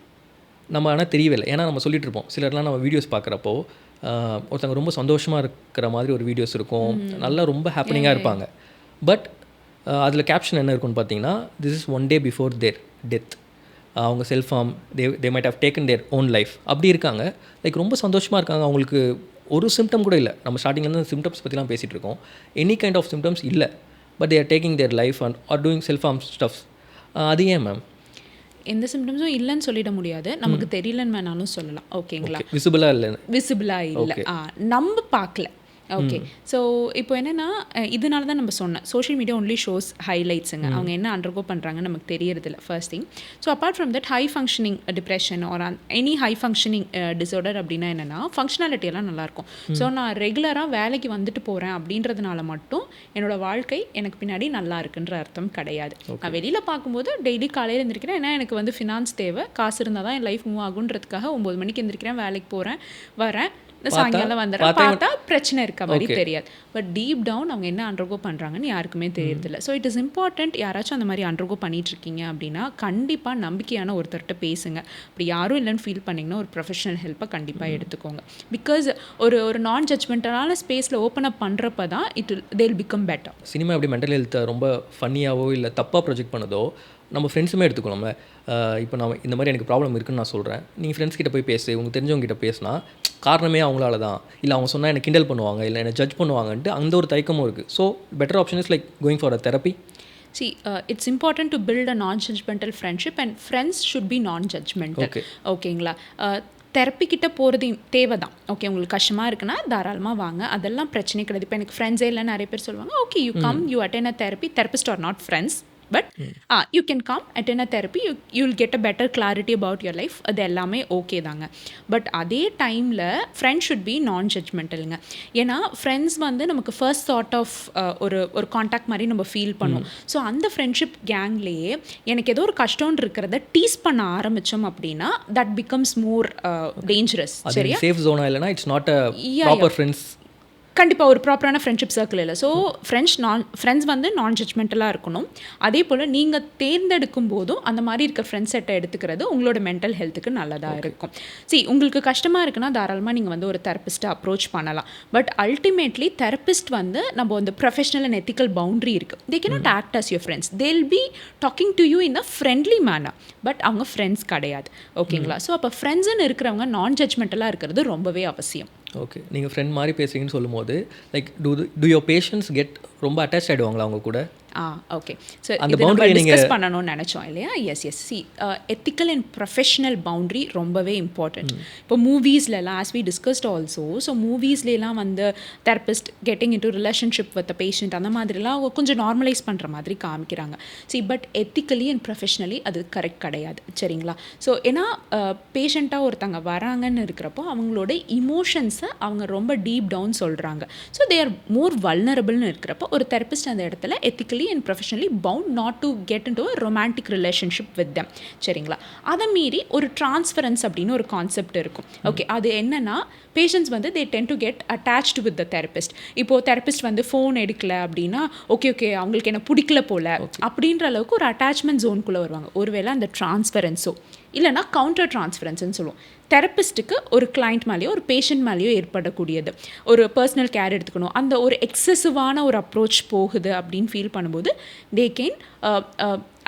நம்ம ஆனால் தெரியவே இல்லை. ஏன்னா நம்ம சொல்லிட்டு இருப்போம், சிலர்லாம் நம்ம வீடியோஸ் பார்க்குறப்போ ஒருத்தவங்க ரொம்ப சந்தோஷமாக இருக்கிற மாதிரி ஒரு வீடியோஸ் இருக்கும், நல்லா ரொம்ப ஹாப்பனிங்காக இருப்பாங்க. பட் அதில் கேப்ஷன் என்ன இருக்குன்னு பார்த்தீங்கன்னா, this is 1 day before their death, அவங்க self harm, they might have taken their own life, அப்படி இருக்காங்க. லைக் ரொம்ப சந்தோஷமாக இருக்காங்க, அவங்களுக்கு ஒரு சிம்டம் கூட இல்லை. நம்ம ஸ்டார்டிங்லேருந்து சிம்டம்ஸ் பற்றிலாம் பேசிகிட்டு இருக்கோம், எனி கைண்ட் ஆஃப் சிம்டம்ஸ் இல்லை, but they are taking their life and are doing self harm stuffs. அது ஏன் மேம்? எந்த சிம்டம்ஸும் இல்லைன்னு சொல்லிட முடியாது, நமக்கு தெரியலன்னு வேணாலும் சொல்லலாம், ஓகேங்களா? விசிபிளாக இல்லை, நம்ம பார்க்கல. ஓகே, ஸோ இப்போ என்னென்னா இதனால தான் நம்ம சொன்னேன், சோஷியல் மீடியா ஒன்லி ஷோஸ் ஹைலைட்ஸுங்க, அவங்க என்ன அண்டர்கோ பண்ணுறாங்கன்னு நமக்கு தெரியறதில்ல, first thing. So apart from that high functioning depression or any high functioning disorder அப்படின்னா என்னென்னா ஃபங்க்ஷனாலிட்டியெல்லாம் நல்லாயிருக்கும். ஸோ நான் ரெகுலராக வேலைக்கு வந்துட்டு போகிறேன் அப்படின்றதுனால மட்டும் என்னோடய வாழ்க்கை எனக்கு பின்னாடி நல்லா இருக்குன்ற அர்த்தம் கிடையாது. நான் வெளியில் பார்க்கும்போது டெய்லி காலையில் எழுந்திருக்கிறேன், ஏன்னா எனக்கு வந்து ஃபினான்ஸ் தேவை, காசு இருந்தால் தான் என் லைஃப் மூவ் ஆகுன்றதுக்காக 9 மணிக்கு எழுந்திருக்கிறேன், வேலைக்கு போகிறேன், வரேன், சாயங்காலம் வந்துடுறேன், பார்த்தா பிரச்சனை இருக்க மாதிரி தெரியாது. பட் டீப் டவுன் அவங்க என்ன அண்டர்கோ பண்ணுறாங்கன்னு யாருக்குமே தெரியறதில்ல. ஸோ இட் இஸ் இம்பார்ட்டண்ட், யாராச்சும் அந்த மாதிரி அண்டர்கோ பண்ணிட்டு இருக்கீங்க அப்படின்னா கண்டிப்பாக நம்பிக்கையான ஒருத்தர்கிட்ட பேசுங்க. அப்படி யாரும் இல்லைன்னு ஃபீல் பண்ணிங்கன்னா ஒரு ப்ரொஃபஷனல் ஹெல்ப்பை கண்டிப்பாக எடுத்துக்கோங்க. பிகாஸ் ஒரு நான் ஜட்ஜ்மெண்டலான ஸ்பேஸில் ஓப்பன் அப் பண்ணுறப்ப தான் தேல் பிகம் பெட்டர். சினிமா எப்படி மென்டல் ஹெல்த்தை ரொம்ப ஃபன்னியாவோ இல்லை தப்பாக ப்ரொஜெக்ட் பண்ணதோ, நம்ம ஃப்ரெண்ட்ஸுமே எடுத்துக்கணும்ல. இப்போ நான் இந்த மாதிரி எனக்கு ப்ராப்ளம் இருக்குன்னு நான் சொல்கிறேன், நீங்கள் ஃப்ரெண்ட்ஸ் கிட்ட போய் பேசு, உங்களுக்கு தெரிஞ்சவங்க கிட்ட பேசினா காரணமே அவங்களால தான், இல்லை அவங்க சொன்னால் எனக்கு கிண்டல் பண்ணுவாங்க, இல்லை என்னை ஜட்ஜ் பண்ணுவாங்கன்ட்டு அந்த ஒரு தயக்கமும் இருக்குது. So better option is like going for a therapy. See, it's important to build a non-judgmental friendship and friends should be non-judgmental. ஓகேங்களா? தெரப்பி கிட்ட போகிறது தேவை தான். ஓகே, உங்களுக்கு கஷ்டமாக இருக்குன்னா தாராளமாக வாங்க, அதெல்லாம் பிரச்சனை கிடையாது. இப்போ எனக்கு ஃப்ரெண்ட்ஸே இல்லை நிறைய பேர் சொல்லுவாங்க, okay you come, you attend a therapy, therapist are not friends, but you can come attend a therapy, you will get a better clarity about your life. அது எல்லாமே ஓகே தாங்க. பட் அதே டைமில் ஃப்ரெண்ட்ஸ் ஷுட் பி நான் ஜட்ஜ்மெண்டலுங்க. ஏன்னா ஃப்ரெண்ட்ஸ் வந்து நமக்கு ஃபர்ஸ்ட் சார்ட் ஆஃப் ஒரு காண்டாக்ட் மாதிரி நம்ம ஃபீல் பண்ணுவோம். ஸோ அந்த ஃப்ரெண்ட்ஷிப் கேங்லேயே எனக்கு ஏதோ ஒரு கஷ்டம்னு இருக்கிறத டீஸ் பண்ண ஆரம்பித்தோம் அப்படின்னா தட் பிகம்ஸ் மோர் டேஞ்சரஸ். சரியா? சேஃப் ஜோனா இல்லைனா it's not a proper friends. கண்டிப்பாக ஒரு ப்ராப்பரான ஃப்ரெண்ட்ஷிப் சர்க்கிள் இல்லை. ஸோ ஃப்ரெண்ட்ஸ் வந்து நான் ஜட்ஜ்மெண்டலாக இருக்கணும். அதே போல் நீங்கள் தேர்ந்தெடுக்கும் போதும் அந்த மாதிரி இருக்க ஃப்ரெண்ட்ஸ் செட்டை எடுத்துக்கிறது உங்களோட மென்டல் ஹெல்த்துக்கு நல்லதாக இருக்கும். உங்களுக்கு கஷ்டமாக இருக்குன்னா தாராளமாக நீங்கள் வந்து ஒரு தெரபிஸ்ட்டை அப்ரோச் பண்ணலாம். பட் அல்டிமேட்லி தெரபிஸ்ட் வந்து நம்ம வந்து ப்ரொஃபஷனல் அண்ட் எத்திக்கல் பவுண்ட்ரி இருக்குது. They cannot act as your friends, they will be talking to you in a friendly manner. But அவங்க ஃப்ரெண்ட்ஸ் கிடையாது. ஓகேங்களா? ஸோ அப்போ ஃப்ரெண்ட்ஸ்ன்னு இருக்கிறவங்க நான் ஜட்ஜ்மெண்டலாக இருக்கிறது ரொம்பவே அவசியம். ஓகே, நீங்கள் ஃப்ரெண்ட் மாதிரி பேசுறீங்கன்னு சொல்லும்போது like to your patients get ரொம்ப அட்டாச் ஆகிடுவாங்களா அவங்க கூட? ஓகே. ஸோ அந்த பவுண்டரி டிஸ்கஸ் பண்ணணும்னு நினச்சோம் இல்லையா? Yes. See ethical and professional boundary ரொம்பவே இம்பார்ட்டண்ட். இப்போ மூவிஸ்லலாம் as we discussed also, so மூவிஸ்லாம் வந்து therapist getting into relationship with patient அந்த மாதிரிலாம் கொஞ்சம் நார்மலைஸ் பண்ணுற மாதிரி காமிக்கிறாங்க. பட் எத்திக்கலி அண்ட் ப்ரொஃபஷ்னலி அது கரெக்ட் கிடையாது. சரிங்களா? ஸோ ஏன்னா பேஷண்ட்டாக ஒருத்தங்க வராங்கன்னு இருக்கிறப்போ அவங்களோட இமோஷன்ஸை அவங்க ரொம்ப டீப் டவுன் சொல்கிறாங்க. ஸோ தே ஆர் மோர் வல்னரபிள்னு இருக்கிறப்போ ஒரு தெரபிஸ்ட் அந்த இடத்துல ethically and professionally bound not to get into a romantic relationship with them. சரிங்களா? அதை மீறி ஒரு டிரான்ஸ்ஃபரன்ஸ் அப்படின்னு ஒரு கான்செப்ட் இருக்கும். ஓகே, அது என்னன்னா பேஷண்ட்ஸ் வந்து they tend to get attached with the therapist. இப்போது தெரபிஸ்ட் வந்து ஃபோன் எடுக்கல அப்படின்னா ஓகே அவங்களுக்கு என்ன பிடிக்கல போல அப்படின்ற அளவுக்கு ஒரு அட்டாச்மெண்ட் ஜோனுக்குள்ளே வருவாங்க. ஒருவேளை அந்த டிரான்ஸ்ஃபரன்ஸோ இல்லைனா கவுண்டர் டிரான்ஸ்ஃபரன்ஸ்னு சொல்லுவோம். தெரபிஸ்ட்டுக்கு ஒரு கிளைண்ட் மேலேயோ ஒரு பேஷண்ட் மேலேயோ ஏற்படக்கூடியது ஒரு பர்சனல் கேர் எடுத்துக்கணும், அந்த ஒரு எக்ஸசிவான ஒரு அப்ரோச் போகுது அப்படின்னு ஃபீல் பண்ணும்போது தே கேன்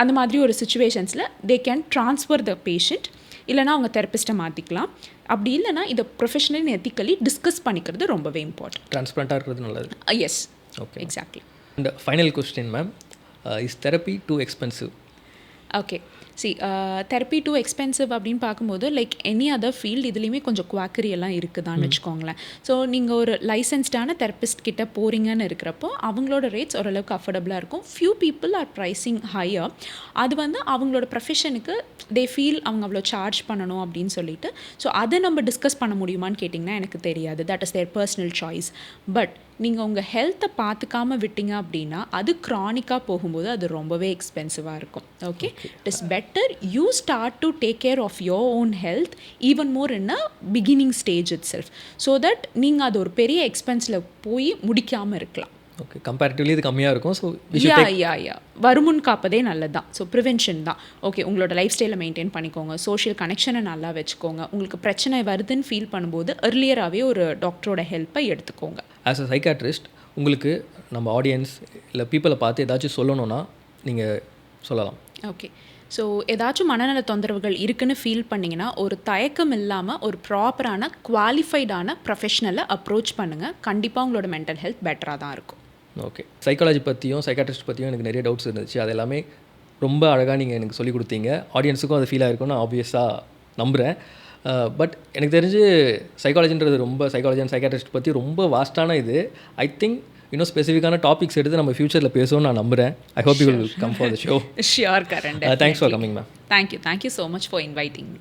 அந்த மாதிரி ஒரு சுச்சுவேஷன்ஸில் they can transfer the patient, இல்லைனா அவங்க தெரபிஸ்ட்டை மாற்றிக்கலாம். அப்படி இல்லைனா இதை ப்ரொஃபஷனலி எத்திக்கலி டிஸ்கஸ் பண்ணிக்கிறது ரொம்பவே இம்பார்ட்டன்ட். ட்ரான்ஸ்பரண்ட்டாக இருக்கிறது நல்லது. Yes, okay, exactly. And final question ma'am, is therapy too expensive? Okay, therapy too expensive அப்படின்னு பார்க்கும்போது லைக் எனி அதர் ஃபீல்டு இதுலேயுமே கொஞ்சம் குவாக்கரி எல்லாம் இருக்குதான்னு வச்சுக்கோங்களேன். ஸோ நீங்கள் ஒரு லைசன்ஸ்டான தெரபிஸ்ட் கிட்ட போகிறீங்கன்னு இருக்கிறப்போ அவங்களோட ரேட்ஸ் ஓரளவுக்கு அஃபோர்டபுளாக இருக்கும். Few people are pricing higher. அது வந்து அவங்களோட ப்ரொஃபஷனுக்கு தே ஃபீல் அவங்க அவ்வளோ சார்ஜ் பண்ணணும் அப்படின்னு சொல்லிட்டு. ஸோ அதை நம்ம டிஸ்கஸ் பண்ண முடியுமான்னு கேட்டிங்கன்னா எனக்கு தெரியாது. That is there personal choice. But நீங்கள் உங்கள் ஹெல்த்தை பார்த்துக்காம விட்டீங்க அப்படின்னா அது க்ரானிக்காக போகும்போது அது ரொம்பவே எக்ஸ்பென்சிவாக இருக்கும். Okay, it is better you start to take care of your own health even more in a beginning stage itself, so that நீங்கள் அது ஒரு பெரிய எக்ஸ்பென்ஸில் போய் முடிக்காமல் இருக்கலாம். ஓகே, கம்பேரிட்டிவ்லி இது கம்மியாக இருக்கும். ஸோ யா வருமுன் காப்பதே நல்லது தான். ஸோ ப்ரிவென்ஷன் தான். ஓகே, உங்களோட லைஃப் ஸ்டைலை மெயின்டைன் பண்ணிக்கோங்க, சோஷியல் கனெக்ஷனை நல்லா வச்சுக்கோங்க. உங்களுக்கு பிரச்சனை வருதுன்னு ஃபீல் பண்ணும்போது earlier-ஆவே ஒரு டாக்டரோட ஹெல்ப்பை எடுத்துக்கோங்க. ஆஸ் அ சைக்காட்ரிஸ்ட் உங்களுக்கு நம்ம ஆடியன்ஸ் இல்லை பீப்புளை பார்த்து ஏதாச்சும் சொல்லணும்னா நீங்கள் சொல்லலாம். ஓகே, ஸோ ஏதாச்சும் மனநல தொந்தரவுகள் இருக்குன்னு ஃபீல் பண்ணிங்கன்னா ஒரு தயக்கம் இல்லாமல் ஒரு ப்ராப்பரான குவாலிஃபைடான ப்ரொஃபஷனலை அப்ரோச் பண்ணுங்கள். கண்டிப்பாக உங்களோட மென்டல் ஹெல்த் பெட்டராக தான் இருக்கும். ஓகே, சைக்காலஜி பற்றியும் சைக்காட்ரிஸ்ட் பற்றியும் எனக்கு நிறைய டவுட்ஸ் இருந்துச்சு. அது எல்லாமே ரொம்ப அழகாக நீங்கள் எனக்கு சொல்லிக் கொடுத்தீங்க. ஆடியன்ஸுக்கும் அது ஃபீல் ஆகிருக்கும்னு நான் ஆப்வியஸாக நம்புகிறேன். பட் எனக்கு தெரிஞ்சு சைக்காலஜின்றது சைக்காலஜி அண்ட் சைக்காட்ரிஸ்ட் பற்றி ரொம்ப வாஸ்டான இது. ஐ திங்க் இன்னும் ஸ்பெசிஃபிக்கான டாபிக்ஸ் எடுத்து நம்ம ஃபியூச்சரில் பேசுவோம்னு நான் நம்புகிறேன். I hope you will come for the show. Sure current. Thanks for coming ma'am. Thank you so much for inviting me.